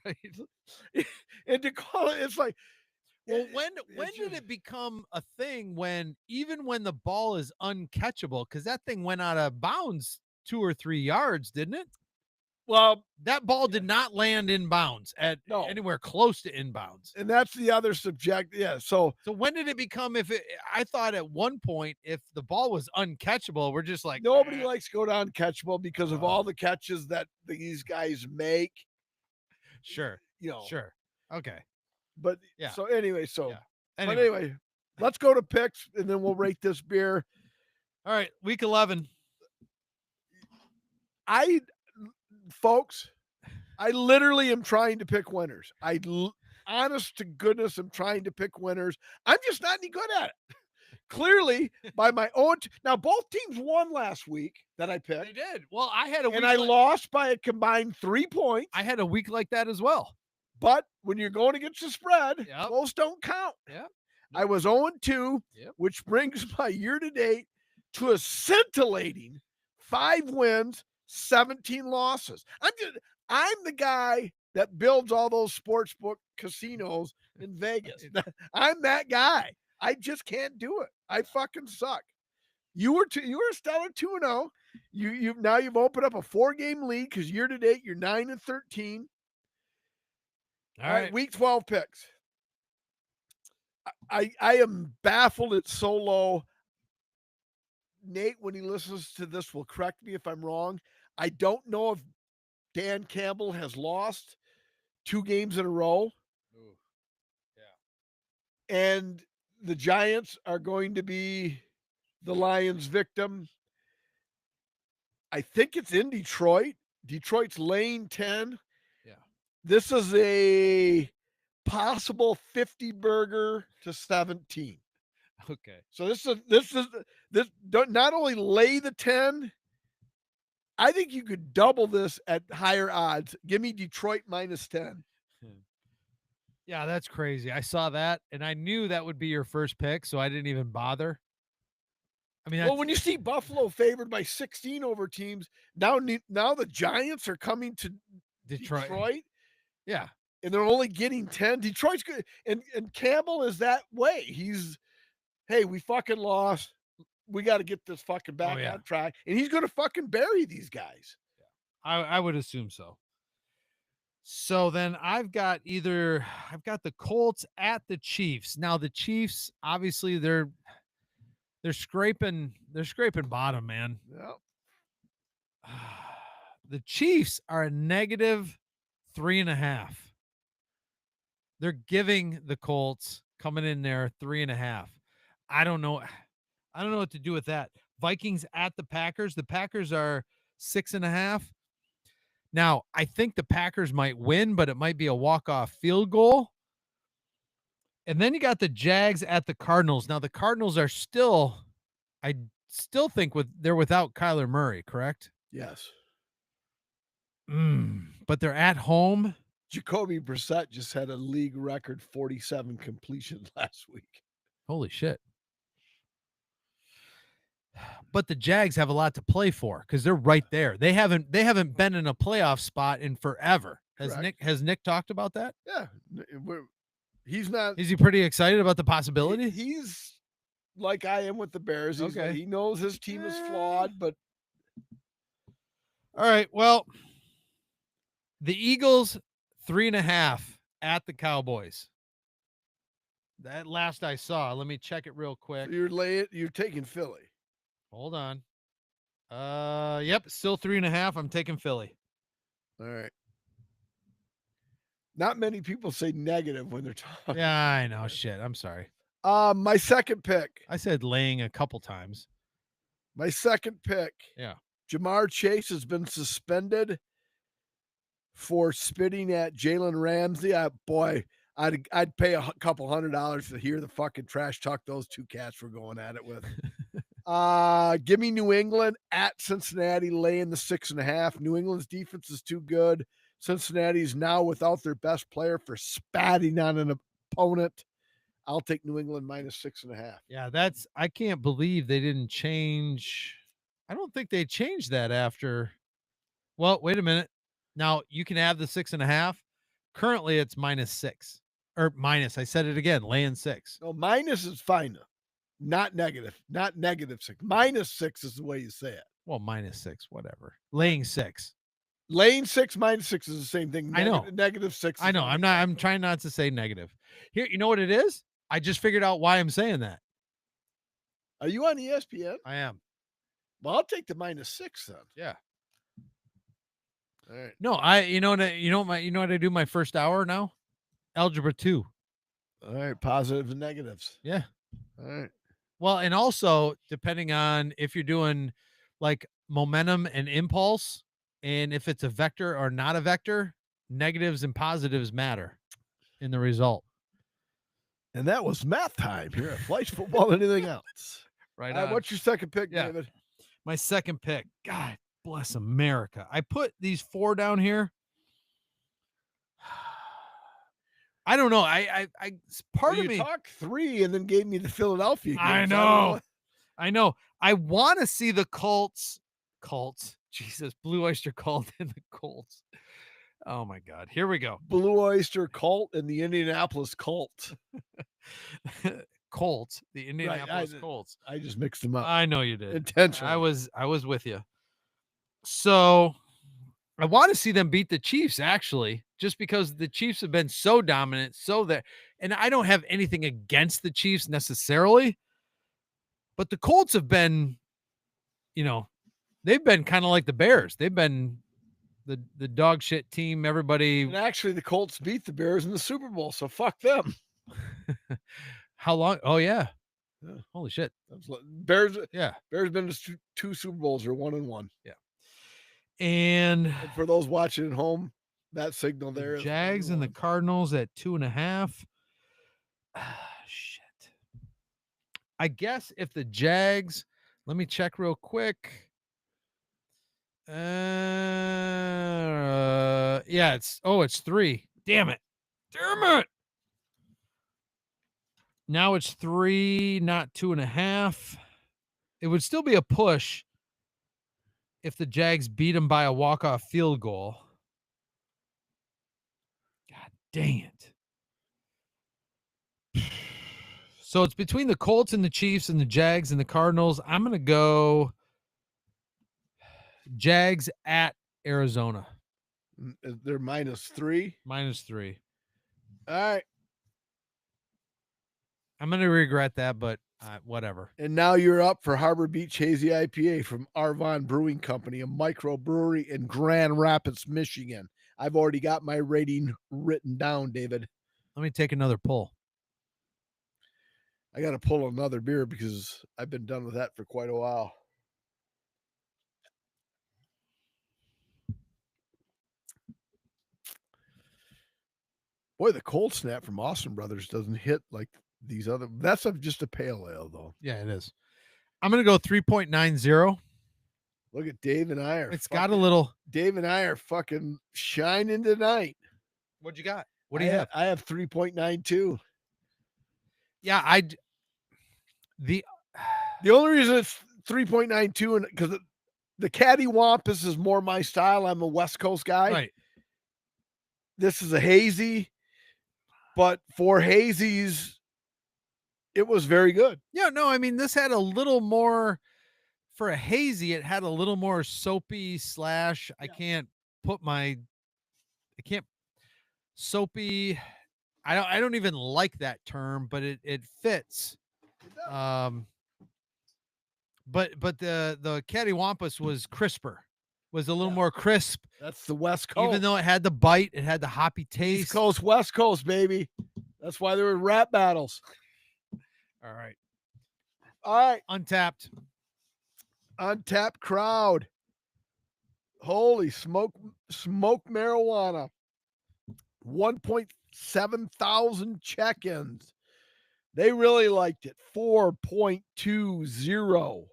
Speaker 2: Right.
Speaker 1: And to call it, it's like,
Speaker 2: Well, when did it become a thing when even when the ball is uncatchable? Because that thing went out of bounds 2 or 3 yards, didn't it?
Speaker 1: Well,
Speaker 2: That ball did not land in bounds at
Speaker 1: No.
Speaker 2: anywhere close to inbounds.
Speaker 1: and that's the other subject. Yeah. So
Speaker 2: So when did it become? I thought at one point if the ball was uncatchable, we're just like
Speaker 1: nobody likes to go down catchable because of
Speaker 2: Oh.
Speaker 1: all the catches that these guys make.
Speaker 2: Sure,
Speaker 1: You know.
Speaker 2: sure, okay,
Speaker 1: But
Speaker 2: Yeah.
Speaker 1: so anyway,
Speaker 2: yeah.
Speaker 1: but anyway, let's go to picks and then we'll rate this beer.
Speaker 2: All right, week 11.
Speaker 1: Folks, I literally am trying to pick winners. Honest to goodness, am trying to pick winners. I'm just not any good at it. Clearly, by my own. Now, both teams won last week that I
Speaker 2: They
Speaker 1: picked,
Speaker 2: did. Well, I had a week
Speaker 1: and I
Speaker 2: like,
Speaker 1: lost by a combined 3 points.
Speaker 2: I had a week like that as well.
Speaker 1: But when you're going against the spread,
Speaker 2: Yep.
Speaker 1: those don't count.
Speaker 2: Yeah.
Speaker 1: I was 0-2,
Speaker 2: Yep.
Speaker 1: which brings my year to date to a scintillating 5 wins, 17 losses. I'm the guy that builds all those sportsbook casinos in Vegas. I'm that guy. I just can't do it. I fucking suck. You were a stellar 2-0. You've opened up a 4-game lead because year to date you're 9-13. All right, week 12 picks. I am baffled it's so low. Nate, when he listens to this, will correct me if I'm wrong. I don't know if Dan Campbell has lost 2 games in a row.
Speaker 2: Ooh.
Speaker 1: And the Giants are going to be the Lions' victim. I think it's in Detroit. Detroit's laying 10.
Speaker 2: Yeah.
Speaker 1: This is a possible 50 burger to 17.
Speaker 2: Okay.
Speaker 1: So this not only lay the 10, I think you could double this at higher odds. Give me Detroit minus 10.
Speaker 2: Yeah, that's crazy. I saw that and I knew that would be your first pick, so I didn't even bother. I mean,
Speaker 1: Well, when you see Buffalo favored by 16 over teams, now the Giants are coming to Detroit.
Speaker 2: Yeah.
Speaker 1: And they're only getting 10. Detroit's good. And Campbell is that way. He's, hey, we fucking lost. We got to get this fucking back on track. And he's going to fucking bury these guys.
Speaker 2: I would assume so. So then I've got the Colts at the Chiefs. Now the Chiefs, obviously they're scraping bottom, man.
Speaker 1: Yep.
Speaker 2: The Chiefs are a negative 3.5. They're giving the Colts coming in there 3.5. I don't know what to do with that. Vikings at the Packers. The Packers are 6.5. Now, I think the Packers might win, but it might be a walk-off field goal. And then you got the Jags at the Cardinals. Now, the Cardinals are I still think they're without Kyler Murray, correct?
Speaker 1: Yes.
Speaker 2: But they're at home.
Speaker 1: Jacoby Brissett just had a league record 47 completions last week.
Speaker 2: Holy shit. But the Jags have a lot to play for because they're right there. They haven't been in a playoff spot in forever. Has Nick talked about that?
Speaker 1: Yeah. He's not.
Speaker 2: Is he pretty excited about the possibility?
Speaker 1: He's like I am with the Bears.
Speaker 2: Okay.
Speaker 1: He knows his team is flawed, but.
Speaker 2: All right. Well, the Eagles 3.5 at the Cowboys. That last I saw. Let me check it real quick.
Speaker 1: So you're taking Philly.
Speaker 2: Hold on. Yep, still 3.5. I'm taking Philly.
Speaker 1: All right. Not many people say negative when they're talking.
Speaker 2: Yeah, I know. Shit. I'm sorry.
Speaker 1: My second pick.
Speaker 2: I said laying a couple times.
Speaker 1: My second pick.
Speaker 2: Yeah.
Speaker 1: Jamar Chase has been suspended for spitting at Jalen Ramsey. I'd pay a couple $100 to hear the fucking trash talk those two cats were going at it with. Give me New England at Cincinnati, laying the 6.5. New England's defense is too good. Cincinnati's now without their best player for spatting on an opponent. I'll take New England minus 6.5.
Speaker 2: Yeah, I can't believe they didn't change. I don't think they changed that after. Well, wait a minute. Now you can have the 6.5. Currently, it's -6. or minus. I said it again. Laying 6.
Speaker 1: No, minus is fine. Not negative. Not negative 6. Minus 6 is the way you say it.
Speaker 2: Well, minus 6, whatever. Laying 6.
Speaker 1: Laying 6 minus 6 is the same thing.
Speaker 2: I know.
Speaker 1: Negative 6.
Speaker 2: I know. I'm trying not to say negative. Here, you know what it is? I just figured out why I'm saying that.
Speaker 1: Are you on ESPN?
Speaker 2: I am.
Speaker 1: Well, I'll take the minus 6 then.
Speaker 2: Yeah.
Speaker 1: All right.
Speaker 2: No, you know what I do my first hour now? Algebra 2.
Speaker 1: All right. Positives and negatives.
Speaker 2: Yeah.
Speaker 1: All right.
Speaker 2: Well, and also depending on if you're doing like momentum and impulse, and if it's a vector or not a vector, negatives and positives matter in the result.
Speaker 1: And that was math time here at Flights Football and anything else.
Speaker 2: Right.
Speaker 1: All right, what's your second pick,
Speaker 2: Yeah.
Speaker 1: David?
Speaker 2: My second pick. God bless America. I put these 4 down here. I don't know. I part of me
Speaker 1: talked 3 and then gave me the Philadelphia game.
Speaker 2: I know. I want to see the Colts. Jesus, Blue Oyster Cult and the Colts. Oh my God. Here we go.
Speaker 1: Blue Oyster Cult and the Indianapolis Colt.
Speaker 2: Colts, the Indianapolis Colts.
Speaker 1: I just mixed them up.
Speaker 2: I know you did.
Speaker 1: Intentionally.
Speaker 2: I was with you. So I want to see them beat the Chiefs, actually, just because the Chiefs have been so dominant, and I don't have anything against the Chiefs necessarily, but the Colts have been, they've been kind of like the Bears. They've been the dog shit team. Everybody.
Speaker 1: And actually, the Colts beat the Bears in the Super Bowl, so fuck them.
Speaker 2: How long? Oh yeah. Holy shit.
Speaker 1: Bears.
Speaker 2: Yeah.
Speaker 1: Bears been to 2 Super Bowls or 1-1.
Speaker 2: Yeah. And
Speaker 1: for those watching at home, that signal there is
Speaker 2: Jags and the Cardinals at 2.5. Shit. I guess if the Jags, let me check real quick. Yeah, it's 3. Damn it. Now it's 3, not 2.5. It would still be a push if the Jags beat them by a walk-off field goal. God dang it. So it's between the Colts and the Chiefs and the Jags and the Cardinals. I'm going to go Jags at Arizona.
Speaker 1: They're -3.
Speaker 2: -3.
Speaker 1: All right.
Speaker 2: I'm going to regret that, but whatever.
Speaker 1: And now you're up for Harbor Beach Hazy IPA from Arvon Brewing Company, a microbrewery in Grand Rapids, Michigan. I've already got my rating written down, David.
Speaker 2: Let me take another pull.
Speaker 1: I got to pull another beer because I've been done with that for quite a while. Boy, the Cold Snap from Austin Brothers doesn't hit like these other. That's just a pale ale, though.
Speaker 2: Yeah, it is. I'm going to go 3.90.
Speaker 1: Look at Dave and I are.
Speaker 2: It's got a little.
Speaker 1: Dave and I are fucking shining tonight.
Speaker 2: What'd you got? What do you have?
Speaker 1: I have 3.92.
Speaker 2: Yeah,
Speaker 1: the only reason it's 3.92 and because the Caddy Wampus is more my style. I'm a West Coast guy.
Speaker 2: Right.
Speaker 1: This is a hazy, but for hazies, it was very good.
Speaker 2: Yeah, no, I mean, this had a little more, for a hazy, it had a little more soapy / I can't soapy. I don't even like that term, but it fits. But the Cattywampus was crisper, was a little more crisp.
Speaker 1: That's the West Coast.
Speaker 2: Even though it had the bite, it had the hoppy taste.
Speaker 1: East Coast, West Coast, baby. That's why there were rap battles.
Speaker 2: All right.
Speaker 1: Untapped crowd. Holy smoke marijuana. 1.7 thousand check-ins. They really liked it. 4.20.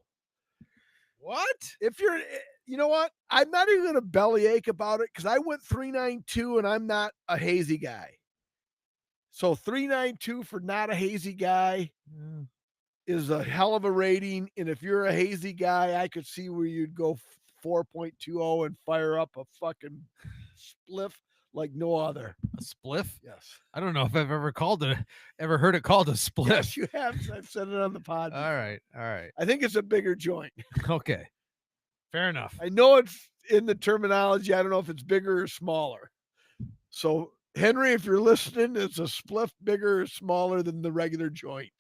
Speaker 2: What?
Speaker 1: If you're, you know what? I'm not even going to bellyache about it because I went 392 and I'm not a hazy guy. So 392 for not a hazy guy is a hell of a rating. And if you're a hazy guy, I could see where you'd go 4.20 and fire up a fucking spliff like no other.
Speaker 2: A spliff?
Speaker 1: Yes.
Speaker 2: I don't know if I've ever heard it called a spliff.
Speaker 1: Yes, you have. I've said it on the pod.
Speaker 2: All right.
Speaker 1: I think it's a bigger joint.
Speaker 2: Okay. Fair enough.
Speaker 1: I know it's in the terminology. I don't know if it's bigger or smaller. So, Henry, if you're listening, it's a spliff bigger or smaller than the regular joint.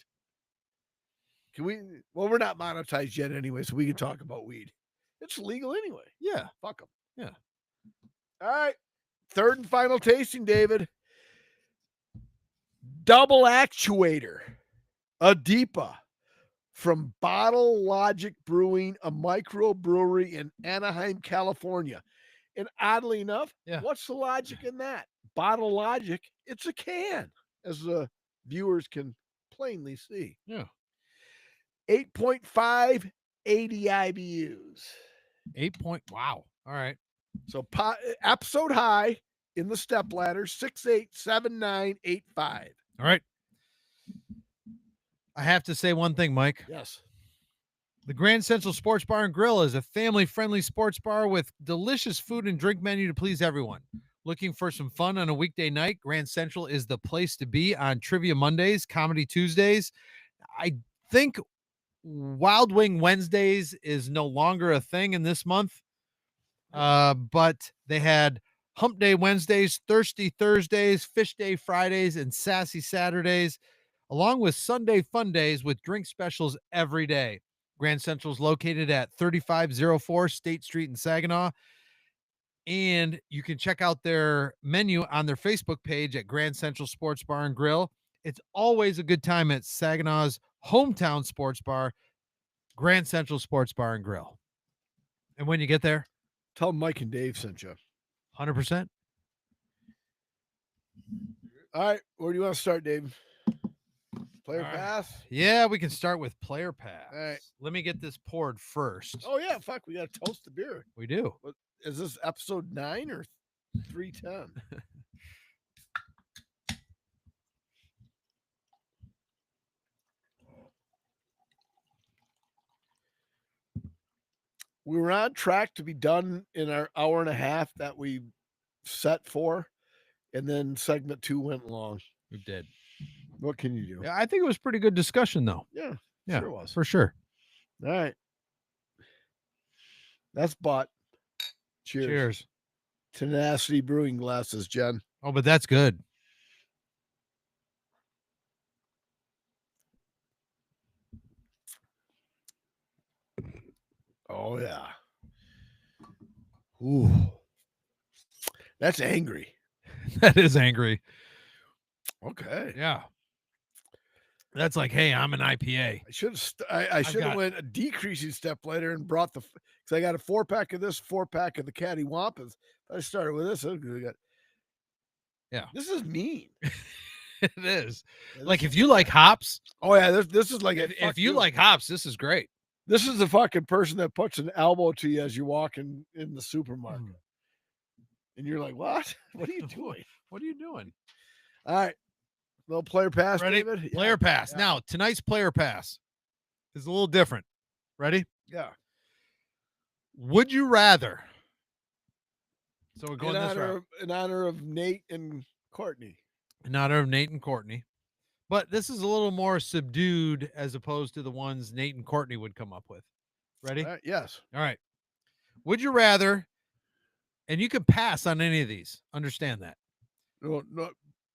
Speaker 1: Can we? Well, we're not monetized yet anyway, so we can talk about weed. It's legal anyway.
Speaker 2: Yeah.
Speaker 1: Fuck them.
Speaker 2: Yeah.
Speaker 1: All right. Third and final tasting, David. Double actuator. Adipa. From Bottle Logic Brewing, a microbrewery in Anaheim, California. And oddly enough, what's the logic in that? Bottle Logic, it's a can, as the viewers can plainly see.
Speaker 2: Yeah.
Speaker 1: 8.5, 80 IBUs.
Speaker 2: Wow. All right.
Speaker 1: So episode high in the step ladder, 687985.
Speaker 2: All right. I have to say one thing, Mike.
Speaker 1: Yes.
Speaker 2: The Grand Central Sports Bar and Grill is a family-friendly sports bar with delicious food and drink menu to please everyone. Looking for some fun on a weekday night? Grand Central is the place to be on Trivia Mondays, Comedy Tuesdays. I think Wild Wing Wednesdays is no longer a thing in this month, but they had Hump Day Wednesdays, Thirsty Thursdays, Fish Day Fridays, and Sassy Saturdays, along with Sunday Fun Days with drink specials every day. Grand Central is located at 3504 State Street in Saginaw, and you can check out their menu on their Facebook page at Grand Central Sports Bar and Grill. It's always a good time at Saginaw's hometown sports bar, Grand Central Sports Bar and Grill. And when you get there,
Speaker 1: tell Mike and Dave sent you.
Speaker 2: 100%.
Speaker 1: All right, where do you want to start, Dave? Player pass?
Speaker 2: Yeah, we can start with player pass.
Speaker 1: All right.
Speaker 2: Let me get this poured first.
Speaker 1: Oh, yeah, fuck, we got to toast the beer.
Speaker 2: We do.
Speaker 1: What, is this episode 9 or 310? We were on track to be done in our hour and a half that we set for, and then segment 2 went long.
Speaker 2: We did.
Speaker 1: What can you do?
Speaker 2: Yeah, I think it was pretty good discussion, though.
Speaker 1: Yeah,
Speaker 2: sure was. For sure.
Speaker 1: All right. That's bought. Cheers.
Speaker 2: Cheers.
Speaker 1: Tenacity Brewing glasses, Jen.
Speaker 2: Oh, but that's good.
Speaker 1: Oh, yeah. Ooh. That's angry.
Speaker 2: That is angry.
Speaker 1: Okay.
Speaker 2: Yeah. That's like, hey, I'm an IPA.
Speaker 1: I should have went a decreasing step later and brought because I got a 4-pack of this, 4-pack of the Caddy Wampas. I started with this.
Speaker 2: Yeah.
Speaker 1: This is mean.
Speaker 2: It is. Like if you like hops.
Speaker 1: Oh yeah, this is like
Speaker 2: if you like hops, this is great.
Speaker 1: This is the fucking person that puts an elbow to you as you walk in the supermarket. And you're like, what? What are you doing?
Speaker 2: What are you doing?
Speaker 1: All right. Little player pass,
Speaker 2: Ready?
Speaker 1: David?
Speaker 2: Player pass. Yeah. Now, tonight's player pass is a little different. Ready?
Speaker 1: Yeah.
Speaker 2: Would you rather? So we're going this route.
Speaker 1: In honor of Nate and Courtney.
Speaker 2: In honor of Nate and Courtney. But this is a little more subdued as opposed to the ones Nate and Courtney would come up with. Ready?
Speaker 1: Yes.
Speaker 2: All right. Would you rather, and you can pass on any of these. Understand that.
Speaker 1: No.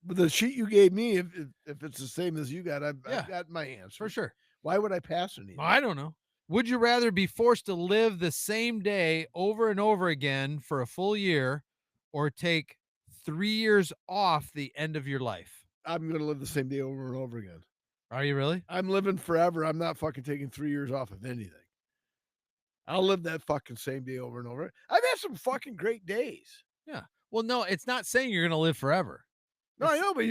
Speaker 1: But the sheet you gave me, if it's the same as you got, I've got my answer.
Speaker 2: For sure.
Speaker 1: Why would I pass on these?
Speaker 2: I don't know. Would you rather be forced to live the same day over and over again for a full year or take 3 years off the end of your life?
Speaker 1: I'm going to live the same day over and over again.
Speaker 2: Are you really?
Speaker 1: I'm living forever. I'm not fucking taking 3 years off of anything. I'll live that fucking same day over and over. I've had some fucking great days.
Speaker 2: Yeah. Well, no, it's not saying you're going to live forever.
Speaker 1: No, I know, but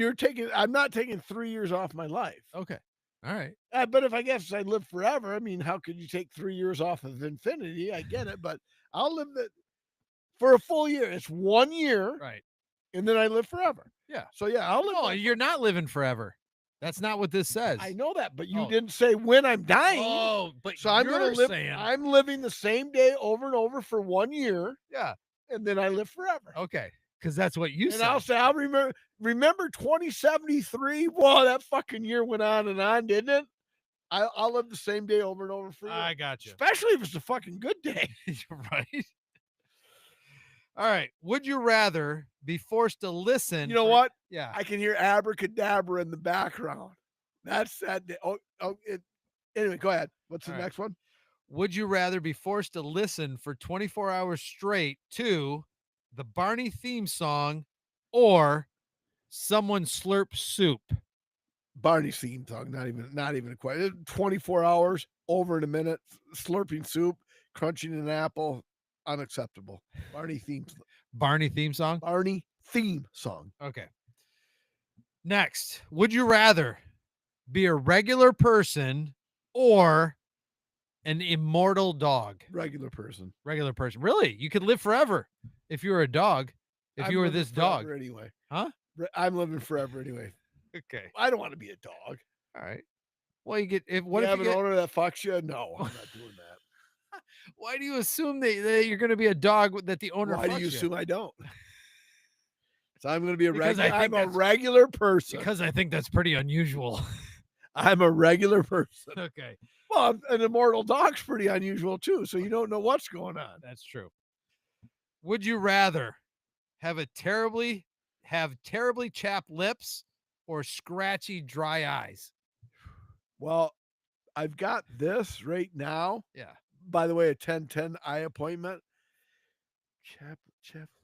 Speaker 1: I'm not taking 3 years off my life.
Speaker 2: Okay. All right.
Speaker 1: But if I guess I live forever, I mean, how could you take 3 years off of infinity? I get it, but I'll live that for a full year. It's 1 year.
Speaker 2: Right.
Speaker 1: And then I live forever.
Speaker 2: Yeah.
Speaker 1: So yeah, I'll live.
Speaker 2: No, you're not living forever. That's not what this says.
Speaker 1: I know that, but you didn't say when I'm dying.
Speaker 2: Oh, but
Speaker 1: so I'm going to live. I'm living the same day over and over for 1 year.
Speaker 2: Yeah.
Speaker 1: And then I live forever.
Speaker 2: Okay. because that's what you
Speaker 1: And
Speaker 2: said.
Speaker 1: I'll say, I'll remember 2073. Whoa, that fucking year went on and on, didn't it? I'll live the same day over and over for you.
Speaker 2: I got you.
Speaker 1: Especially if it's a fucking good day.
Speaker 2: You're right. All right. Would you rather be forced to listen?
Speaker 1: You know what?
Speaker 2: Yeah.
Speaker 1: I can hear abracadabra in the background. That's that. Anyway, go ahead. What's the
Speaker 2: All right.
Speaker 1: next one?
Speaker 2: Would you rather be forced to listen for 24 hours straight to the Barney theme song or someone slurp soup?
Speaker 1: Barney's theme song. Not even a question. 24 hours, over in a minute, slurping soup, crunching an apple. Unacceptable. Barney theme
Speaker 2: song?
Speaker 1: Barney theme song.
Speaker 2: Okay. Next, would you rather be a regular person or an immortal dog?
Speaker 1: Regular person.
Speaker 2: Regular person. Really? You could live forever if you were a dog. If you were this dog.
Speaker 1: Anyway.
Speaker 2: Huh?
Speaker 1: I'm living forever anyway.
Speaker 2: Okay.
Speaker 1: I don't want to be a dog.
Speaker 2: All right. Well, you get if
Speaker 1: what if you have an owner that fucks you? No, I'm not doing that.
Speaker 2: Why do you assume that you're going to be a dog that the owner?
Speaker 1: Why do you assume I don't? So I'm going to be a regular. I'm a regular person
Speaker 2: because I think that's pretty unusual.
Speaker 1: I'm a regular person.
Speaker 2: Okay.
Speaker 1: Well, an immortal dog's pretty unusual too. So you don't know what's going on.
Speaker 2: That's true. Would you rather have terribly chapped lips or scratchy dry eyes?
Speaker 1: Well, I've got this right now.
Speaker 2: Yeah.
Speaker 1: By the way, a 10-10 eye appointment. Chap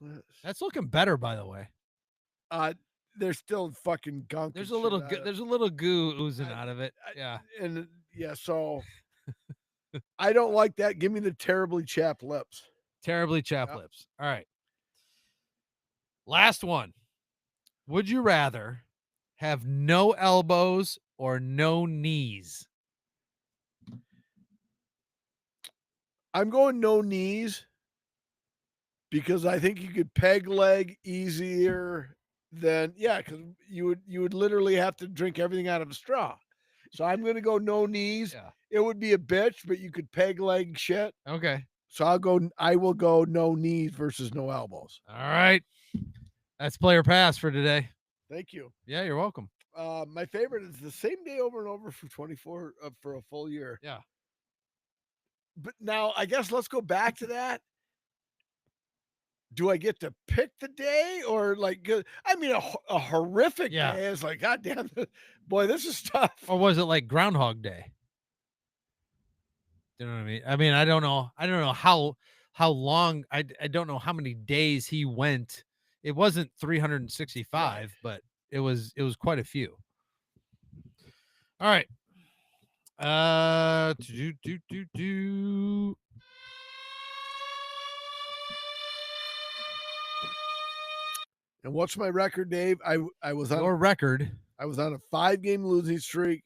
Speaker 1: lips.
Speaker 2: That's looking better, by the way.
Speaker 1: There's still fucking gunk.
Speaker 2: There's a little goo oozing out of it. Yeah.
Speaker 1: And so I don't like that. Give me the terribly chapped lips.
Speaker 2: Terribly chapped lips. All right. Last one. Would you rather have no elbows or no knees?
Speaker 1: I'm going no knees because I think you could peg leg easier than because you would literally have to drink everything out of a straw. So I'm going to go no knees.
Speaker 2: Yeah.
Speaker 1: It would be a bitch, but you could peg leg shit.
Speaker 2: Okay.
Speaker 1: So I will go no knees versus no elbows.
Speaker 2: All right. That's player pass for today.
Speaker 1: Thank you.
Speaker 2: Yeah, you're welcome.
Speaker 1: My favorite is the same day over and over for 24 for a full year.
Speaker 2: Yeah.
Speaker 1: But now I guess let's go back to that. Do I get to pick the day or I mean, a horrific day is like, God damn, boy, this is tough.
Speaker 2: Or was it like Groundhog Day? You know what I mean? I mean, I don't know how long, I don't know how many days he went. It wasn't 365, but it was quite a few. All right.
Speaker 1: And what's my record, Dave? I was on
Speaker 2: your record.
Speaker 1: I was on a 5-game losing streak.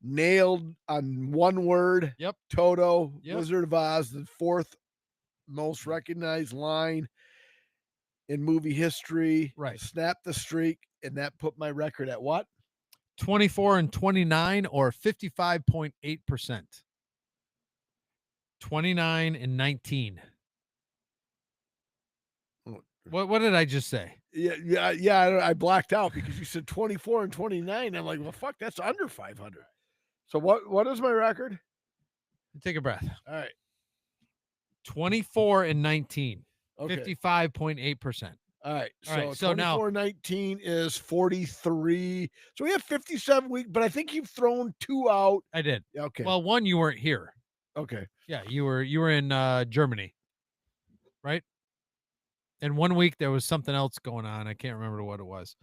Speaker 1: Nailed on one word.
Speaker 2: Yep.
Speaker 1: Toto.
Speaker 2: Yep.
Speaker 1: Wizard of Oz, the 4th most recognized line in movie history.
Speaker 2: Right.
Speaker 1: Snapped the streak, and that put my record at what?
Speaker 2: 24-29 or 55.8%. 29-19. What did I just say?
Speaker 1: Yeah. I blacked out because you said 24 and 29. I'm like, well, fuck, that's under 500. So what is my record?
Speaker 2: Take a breath.
Speaker 1: All right.
Speaker 2: 24-19.
Speaker 1: Okay.
Speaker 2: 55.8%.
Speaker 1: All right.
Speaker 2: So now
Speaker 1: 24-19 is 43. So we have 57 weeks, but I think you've thrown 2 out.
Speaker 2: I did.
Speaker 1: Okay.
Speaker 2: Well, one, you weren't here.
Speaker 1: Okay.
Speaker 2: Yeah, you were in Germany, right? And 1 week there was something else going on. I can't remember what it was.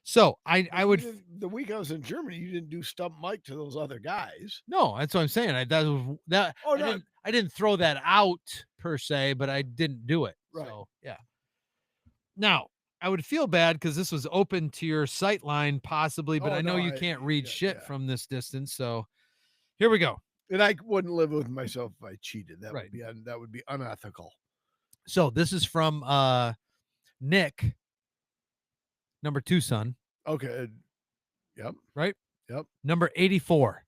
Speaker 2: So I would
Speaker 1: the week I was in Germany, you didn't do Stump Mike to those other guys.
Speaker 2: No, that's what I'm saying. I didn't throw that out per se, but I didn't do it.
Speaker 1: Right.
Speaker 2: So yeah. Now I would feel bad because this was open to your sight line possibly, but I know you can't read shit from this distance. So here we go.
Speaker 1: And I wouldn't live with myself if I cheated. That
Speaker 2: right.
Speaker 1: that would be unethical.
Speaker 2: So this is from Nick, number 2 son.
Speaker 1: Okay. Yep.
Speaker 2: Right?
Speaker 1: Yep.
Speaker 2: Number 84.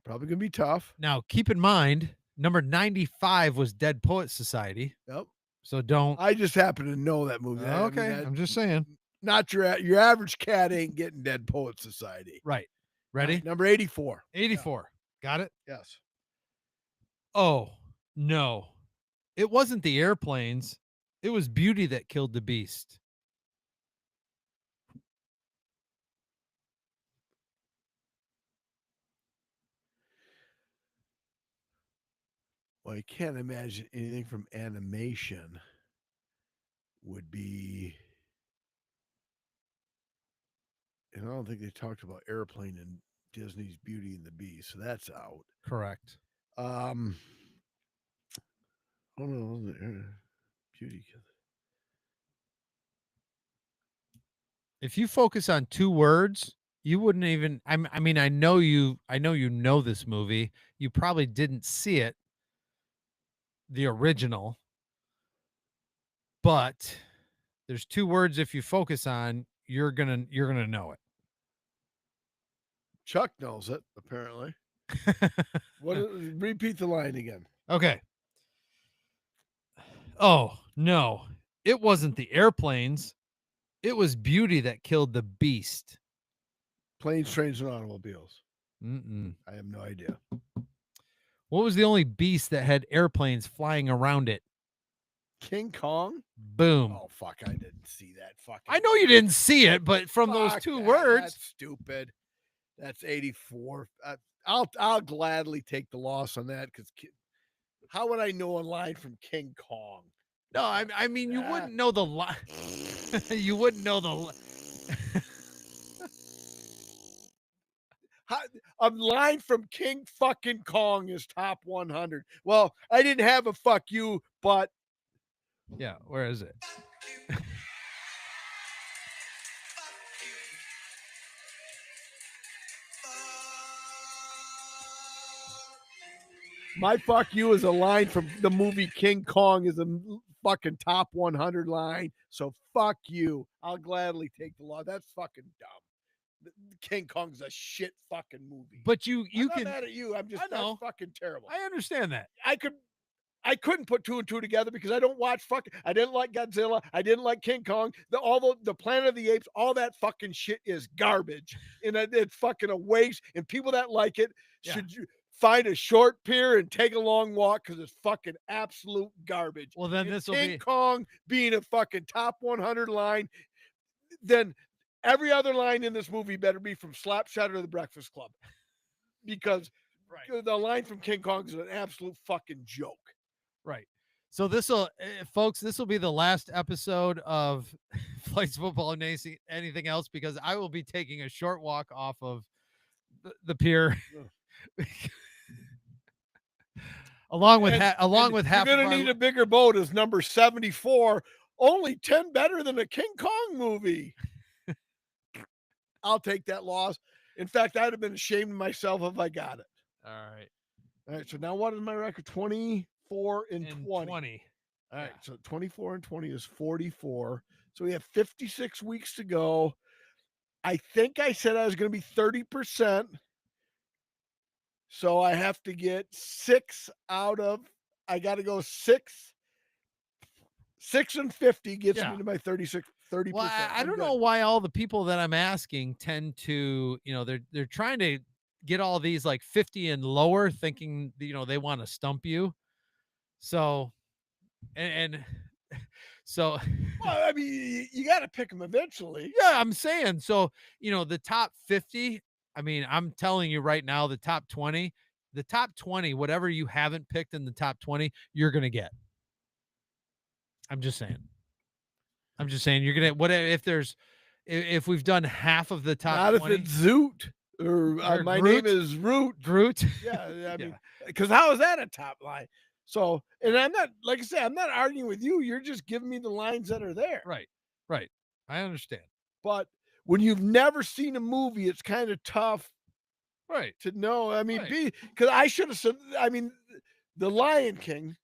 Speaker 1: Probably gonna be tough.
Speaker 2: Now keep in mind, number 95 was Dead Poet Society.
Speaker 1: Yep.
Speaker 2: So don't.
Speaker 1: I just happen to know that movie.
Speaker 2: Okay, I'm just saying.
Speaker 1: Not your average cat ain't getting Dead Poet Society.
Speaker 2: Right.
Speaker 1: All
Speaker 2: Ready?
Speaker 1: right, number 84.
Speaker 2: 84. Got it?
Speaker 1: Yes.
Speaker 2: Oh, no. It wasn't the airplanes. It was Beauty that killed the Beast.
Speaker 1: Well, I can't imagine anything from animation would be. And I don't think they talked about airplane in Disney's Beauty and the Beast, so that's out.
Speaker 2: Correct.
Speaker 1: Oh no, Beauty.
Speaker 2: If you focus on 2 words, you wouldn't even. I mean, I know you know this movie. You probably didn't see it, the original, but there's 2 words if you focus on, you're gonna know it.
Speaker 1: Chuck knows it apparently. Repeat the line again.
Speaker 2: Okay. Oh, no. It wasn't the airplanes. It was Beauty that killed the Beast.
Speaker 1: Planes, Trains, and Automobiles.
Speaker 2: Mm-mm.
Speaker 1: I have no idea.
Speaker 2: What was the only beast that had airplanes flying around it?
Speaker 1: King Kong.
Speaker 2: Boom.
Speaker 1: Oh fuck! I didn't see that. Fucking.
Speaker 2: I know you didn't see it, but from those
Speaker 1: Fuck
Speaker 2: 2
Speaker 1: that.
Speaker 2: words.
Speaker 1: That's stupid. That's 84. I'll gladly take the loss on that because how would I know a line from King Kong?
Speaker 2: No, I mean, you wouldn't know the line. You wouldn't know the.
Speaker 1: A line from King fucking Kong is top 100. Well, I didn't have a fuck you, but
Speaker 2: Yeah, where is it?
Speaker 1: my fuck you is a line from the movie King Kong is a fucking top 100 line. So fuck you. I'll gladly take the law. That's fucking dumb. King Kong's a shit fucking movie.
Speaker 2: But you
Speaker 1: I'm
Speaker 2: can.
Speaker 1: not mad at you. I'm just that's fucking terrible.
Speaker 2: I understand that.
Speaker 1: I couldn't put 2 and 2 together because I don't watch I didn't like Godzilla. I didn't like King Kong. The Planet of the Apes, all that fucking shit is garbage. And it's fucking a waste. And people that like it should find a short pier and take a long walk because it's fucking absolute garbage.
Speaker 2: Well, then this will be
Speaker 1: King Kong being a fucking top 100 line. Then every other line in this movie better be from Slapshot or The Breakfast Club. Because the line from King Kong is an absolute fucking joke.
Speaker 2: Right. So this will, folks, this will be the last episode of Flights Football and anything else because I will be taking a short walk off of the pier. along with half
Speaker 1: you're gonna need a bigger boat as number 74, only 10 better than a King Kong movie. I'll take that loss. In fact, I'd have been ashamed of myself if I got it.
Speaker 2: All right.
Speaker 1: So now what is my record? 24 and 20. All right. So 24 and 20 is 44. So we have 56 weeks to go. I think I said I was going to be 30%. So I have to get 6 out of, I got to go 6 and 50 gets me to my 30%.
Speaker 2: Well, I don't know why all the people that I'm asking tend to, they're trying to get all these like 50 and lower thinking, they want to stump you. So, and so,
Speaker 1: well, I mean, you got to pick them eventually.
Speaker 2: Yeah, I'm saying. So, the top 50, I mean, I'm telling you right now, the top 20, whatever you haven't picked in the top 20, you're going to get. I'm just saying. You're going to, what if we've done half of the top
Speaker 1: Not
Speaker 2: 20?
Speaker 1: If it's Zoot or my
Speaker 2: Groot?
Speaker 1: name is Root.
Speaker 2: Groot.
Speaker 1: Yeah. I mean, because how is that a top line? So, and I'm not, like I said, I'm not arguing with you. You're just giving me the lines that are there.
Speaker 2: Right. I understand.
Speaker 1: But when you've never seen a movie, it's kind of tough.
Speaker 2: Right.
Speaker 1: To know. I mean, because I should have said, I mean, The Lion King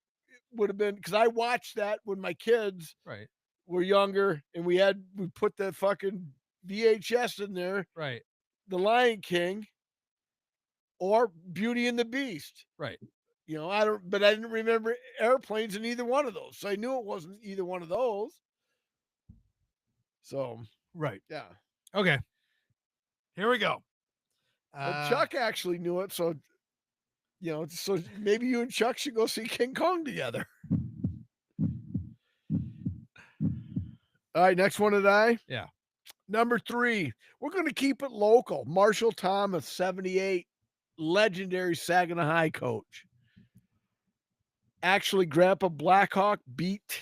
Speaker 1: would have been, because I watched that when my kids were younger and we put the fucking VHS in there.
Speaker 2: Right.
Speaker 1: The Lion King or Beauty and the Beast.
Speaker 2: Right.
Speaker 1: You know, I don't, but I didn't remember airplanes in either one of those. So I knew it wasn't either one of those. So,
Speaker 2: Right.
Speaker 1: yeah.
Speaker 2: Okay. Here we go.
Speaker 1: Well, Chuck actually knew it. So, so maybe you and Chuck should go see King Kong together. All right. Next one to die.
Speaker 2: Yeah.
Speaker 1: Number 3. We're going to keep it local. Marshall Thomas, 78, legendary Saginaw High coach. Actually, Grandpa Blackhawk beat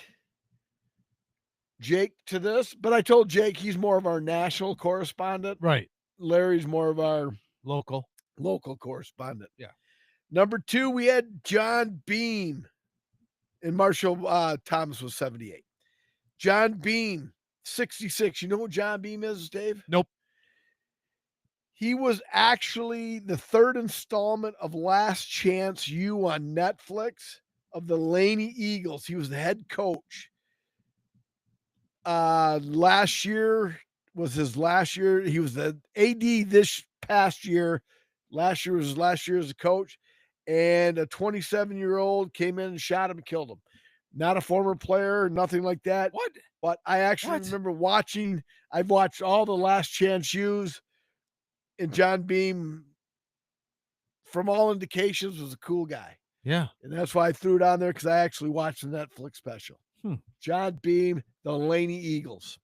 Speaker 1: Jake to this, but I told Jake he's more of our national correspondent.
Speaker 2: Right.
Speaker 1: Larry's more of our
Speaker 2: Local
Speaker 1: correspondent.
Speaker 2: Yeah.
Speaker 1: Number 2, we had John Beam, and Marshall Thomas was 78. John Beam, 66. You know what John Beam is, Dave?
Speaker 2: Nope.
Speaker 1: He was actually the 3rd installment of Last Chance U on Netflix of the Laney Eagles. He was the head coach. Last year was his last year. He was the AD this past year. Last year was his last year as a coach. And a 27-year-old came in and shot him and killed him. Not a former player, nothing like that.
Speaker 2: What?
Speaker 1: But I actually remember watching. I've watched all the Last Chance U's. And John Beam, from all indications, was a cool guy.
Speaker 2: Yeah.
Speaker 1: And that's why I threw it on there, because I actually watched the Netflix special. John Beam, the Laney Eagles.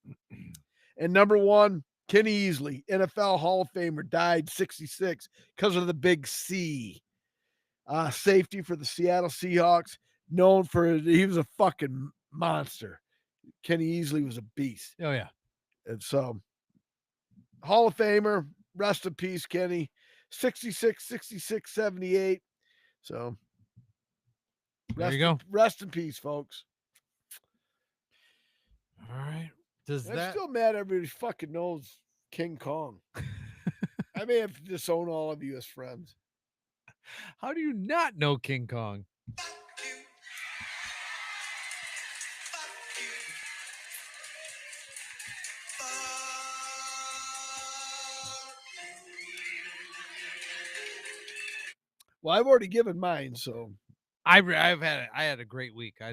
Speaker 1: And number 1, Kenny Easley, NFL Hall of Famer, died 66 because of the big C. Safety for the Seattle Seahawks, known for, he was a fucking monster. Kenny Easley was a beast.
Speaker 2: Oh, yeah.
Speaker 1: And so, Hall of Famer, rest in peace, Kenny. 66, 66, 78. So,
Speaker 2: there you go.
Speaker 1: Rest in peace, folks.
Speaker 2: All right.
Speaker 1: I'm still mad everybody fucking knows King Kong. I may have to disown all of you as friends.
Speaker 2: How do you not know King Kong?
Speaker 1: Well, I've already given mine, so
Speaker 2: I had a great week.
Speaker 1: all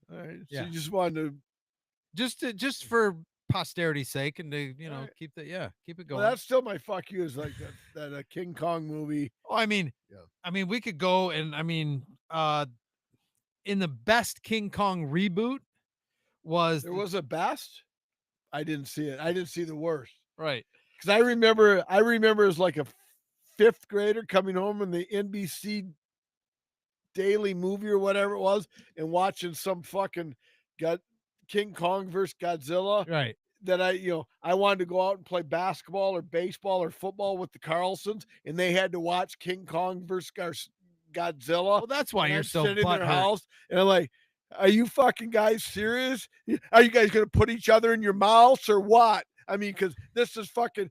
Speaker 1: right.
Speaker 2: Yeah.
Speaker 1: So you just wanted to
Speaker 2: just for posterity's sake, and to
Speaker 1: right.
Speaker 2: keep it going.
Speaker 1: Well, that's still my fuck you, is like that King Kong movie.
Speaker 2: Oh, I mean, we could go, and in the best King Kong reboot
Speaker 1: there was a best. I didn't see it. I didn't see the worst.
Speaker 2: Right.
Speaker 1: Because I remember as like a 5th grader coming home in the NBC daily movie or whatever it was, and watching some fucking King Kong versus Godzilla.
Speaker 2: Right.
Speaker 1: That I wanted to go out and play basketball or baseball or football with the Carlsons, and they had to watch King Kong versus Godzilla.
Speaker 2: Well, that's why you're so
Speaker 1: sitting in their
Speaker 2: butthurt.
Speaker 1: house, and I'm like, are you fucking guys serious? Are you guys gonna put each other in your mouths or what? I mean, because this is fucking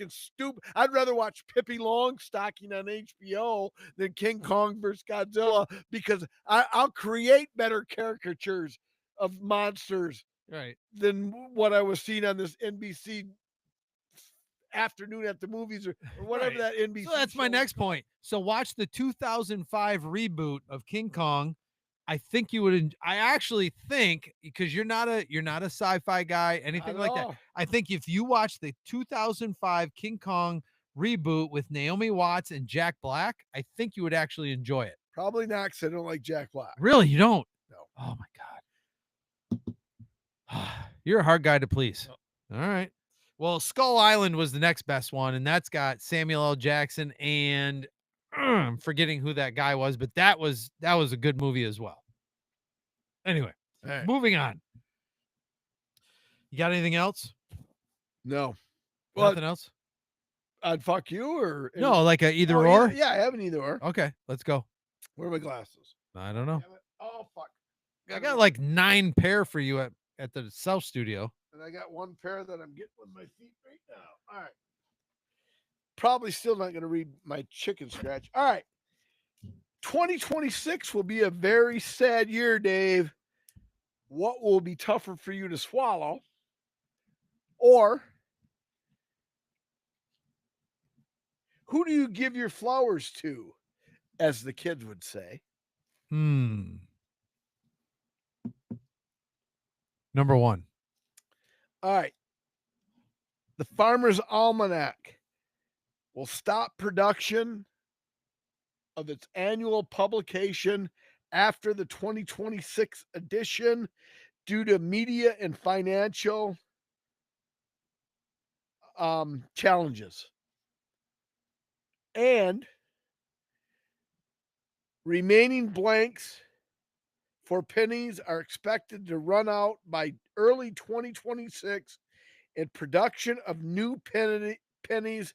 Speaker 1: stupid. I'd rather watch Pippi Longstocking on HBO than King Kong versus Godzilla, because I'll create better caricatures of monsters
Speaker 2: Right.
Speaker 1: than what I was seeing on this NBC afternoon at the movies or whatever that NBC.
Speaker 2: So that's my next point. So watch the 2005 reboot of King Kong. I think you would. I actually think, because you're not a sci-fi guy, anything like that. I think if you watch the 2005 King Kong reboot with Naomi Watts and Jack Black, I think you would actually enjoy it.
Speaker 1: Probably not, because I don't like Jack Black.
Speaker 2: Really, you don't?
Speaker 1: No.
Speaker 2: Oh my God. You're a hard guy to please. No. All right. Well, Skull Island was the next best one, and that's got Samuel L. Jackson, and I'm forgetting who that guy was, but that was a good movie as well. Anyway, moving on. You got anything else?
Speaker 1: No.
Speaker 2: Nothing else?
Speaker 1: I'd fuck you, or
Speaker 2: no, like a either or?
Speaker 1: Yeah, I have an either or.
Speaker 2: Okay, let's go.
Speaker 1: Where are my glasses?
Speaker 2: I don't know.
Speaker 1: Oh, fuck.
Speaker 2: I got like 9 pair for you at the South Studio.
Speaker 1: And I got 1 pair that I'm getting with my feet right now. All right. Probably still not going to read my chicken scratch. All right. 2026 will be a very sad year, Dave. What will be tougher for you to swallow? Or who do you give your flowers to? as the kids would say.
Speaker 2: Number one.
Speaker 1: All right. The Farmer's Almanac will stop production of its annual publication after the 2026 edition due to media and financial challenges. And remaining blanks for pennies are expected to run out by early 2026, and production of new pennies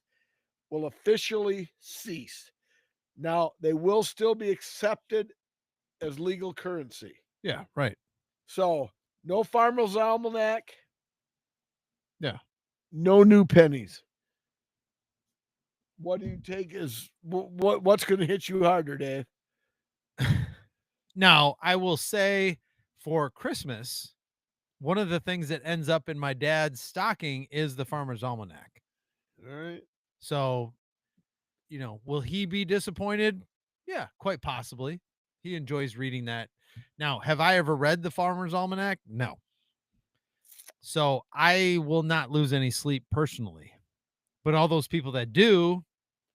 Speaker 1: will officially cease. Now, they will still be accepted as legal currency.
Speaker 2: Yeah, right.
Speaker 1: So, no Farmer's Almanac.
Speaker 2: Yeah.
Speaker 1: No new pennies. What do you take as what's going to hit you harder, Dave?
Speaker 2: Now, I will say for Christmas, one of the things that ends up in my dad's stocking is the Farmer's Almanac.
Speaker 1: All right.
Speaker 2: So, will he be disappointed? Yeah, quite possibly. He enjoys reading that. Now, have I ever read the Farmer's Almanac? No. So I will not lose any sleep personally. But all those people that do,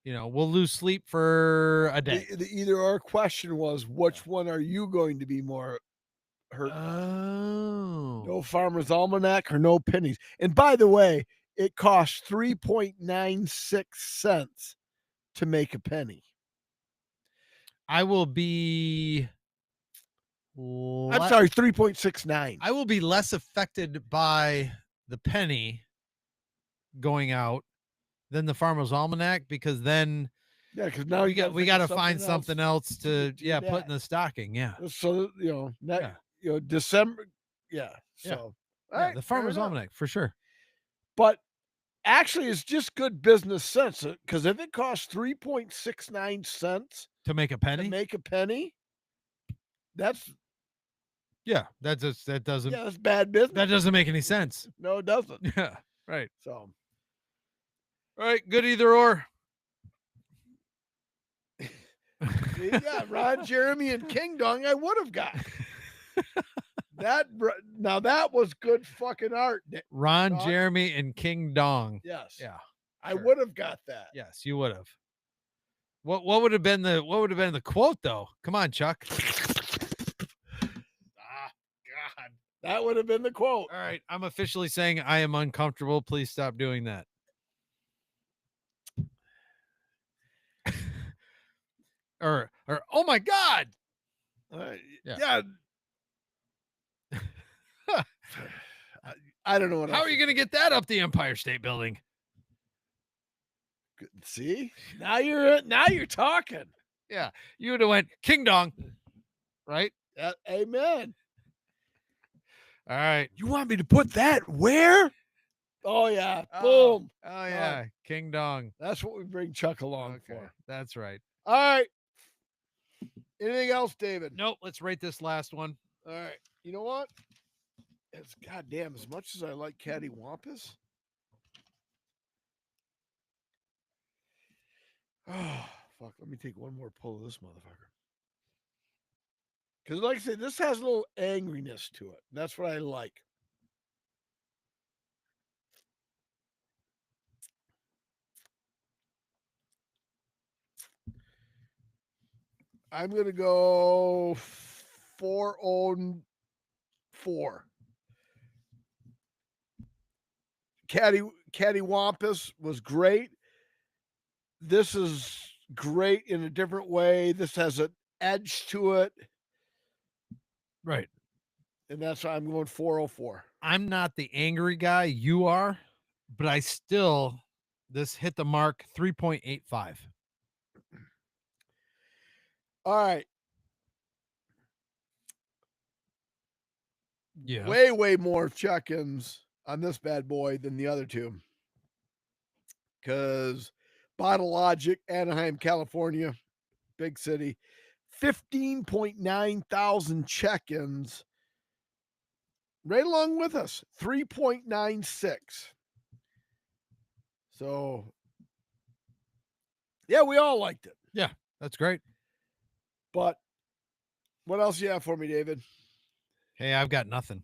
Speaker 2: will lose sleep for a day.
Speaker 1: The either or question was, which one are you going to be more hurt by?
Speaker 2: Oh.
Speaker 1: No Farmer's Almanac or no pennies. And by the way, it costs 3.96 cents to make a penny.
Speaker 2: I will be
Speaker 1: I'm sorry, 3.69.
Speaker 2: I will be less affected by the penny going out than the Farmer's Almanac, because then
Speaker 1: because now
Speaker 2: we got to find something else to put in the stocking. Yeah.
Speaker 1: So December. Yeah. So
Speaker 2: yeah, the Farmer's Almanac for sure.
Speaker 1: But actually, it's just good business sense, because if it costs 3.69 cents
Speaker 2: to make a penny,
Speaker 1: that's
Speaker 2: that doesn't.
Speaker 1: Yeah, that's bad business.
Speaker 2: That doesn't make any sense.
Speaker 1: No, it doesn't.
Speaker 2: Yeah. Right.
Speaker 1: So,
Speaker 2: all right, good either or.
Speaker 1: Yeah, Ron, Jeremy, and King Dong, I would have got that. Now that was good fucking art.
Speaker 2: Ron, Jeremy, and King Dong.
Speaker 1: Yes.
Speaker 2: Yeah.
Speaker 1: I would have got that.
Speaker 2: Yes, you would have. What would have been the quote though? Come on, Chuck.
Speaker 1: God. That would have been the quote.
Speaker 2: All right, I'm officially saying I am uncomfortable. Please stop doing that. or oh my God.
Speaker 1: Yeah. I don't know what.
Speaker 2: How are you going to get that up the Empire State Building?
Speaker 1: See, now you're talking.
Speaker 2: Yeah, you would have went King Dong, right?
Speaker 1: Amen.
Speaker 2: All right.
Speaker 1: You want me to put that where? Oh yeah. Boom.
Speaker 2: Oh yeah. King Dong.
Speaker 1: That's what we bring Chuck along for.
Speaker 2: That's right.
Speaker 1: All right. Anything else, David?
Speaker 2: Nope. Let's rate this last one.
Speaker 1: All right. You know what? It's goddamn, as much as I like cattywampus. Oh, fuck. Let me take one more pull of this motherfucker. Because, like I said, this has a little angriness to it. That's what I like. I'm going to go 404. Cattywampus was great. This is great in a different way. This has an edge to it.
Speaker 2: Right.
Speaker 1: And that's why I'm going 404.
Speaker 2: I'm not the angry guy. You are. But this hit the mark 3.85.
Speaker 1: All right.
Speaker 2: Yeah.
Speaker 1: Way more check-ins on this bad boy than the other two. Because Bottle Logic, Anaheim, California, big city, 15.9 thousand check-ins. Right along with us, 3.96. So, yeah, we all liked it.
Speaker 2: Yeah, that's great.
Speaker 1: But what else you have for me, David?
Speaker 2: Hey, I've got nothing.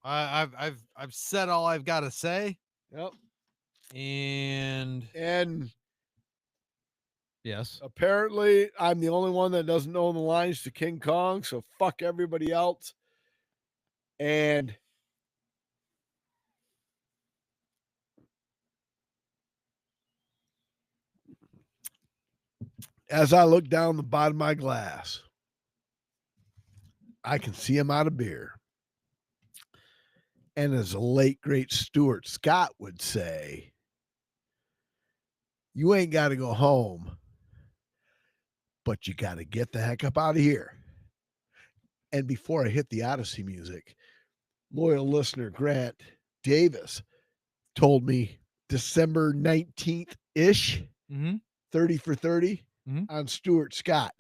Speaker 2: I've said all I've got to say,
Speaker 1: Yep.
Speaker 2: and
Speaker 1: And
Speaker 2: yes,
Speaker 1: apparently, I'm the only one that doesn't know the lines to King Kong, so fuck everybody else. And as I look down the bottom of my glass, I can see I'm out of beer. And as the late, great Stuart Scott would say, you ain't got to go home, but you got to get the heck up out of here. And before I hit the Odyssey music, loyal listener Grant Davis told me December 19th ish,
Speaker 2: mm-hmm.
Speaker 1: 30 for 30 on Stuart Scott.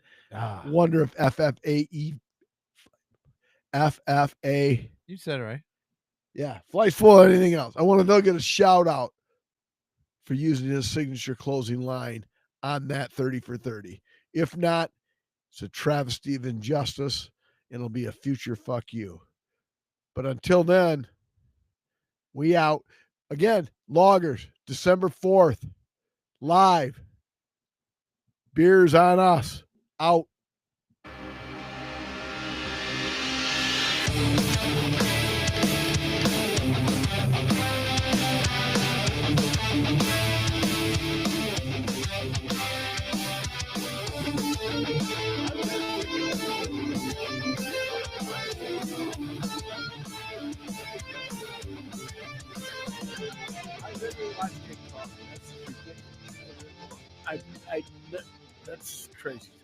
Speaker 1: Wonder if FFA,
Speaker 2: You said it right.
Speaker 1: yeah, flights full of anything else. I wonder if they'll get a shout out for using his signature closing line on that 30 for 30. If not, it's a travesty of injustice. It'll be a future fuck you. But until then, we out. Again, Loggers, December 4th, live. Beers on us. Out. That's crazy.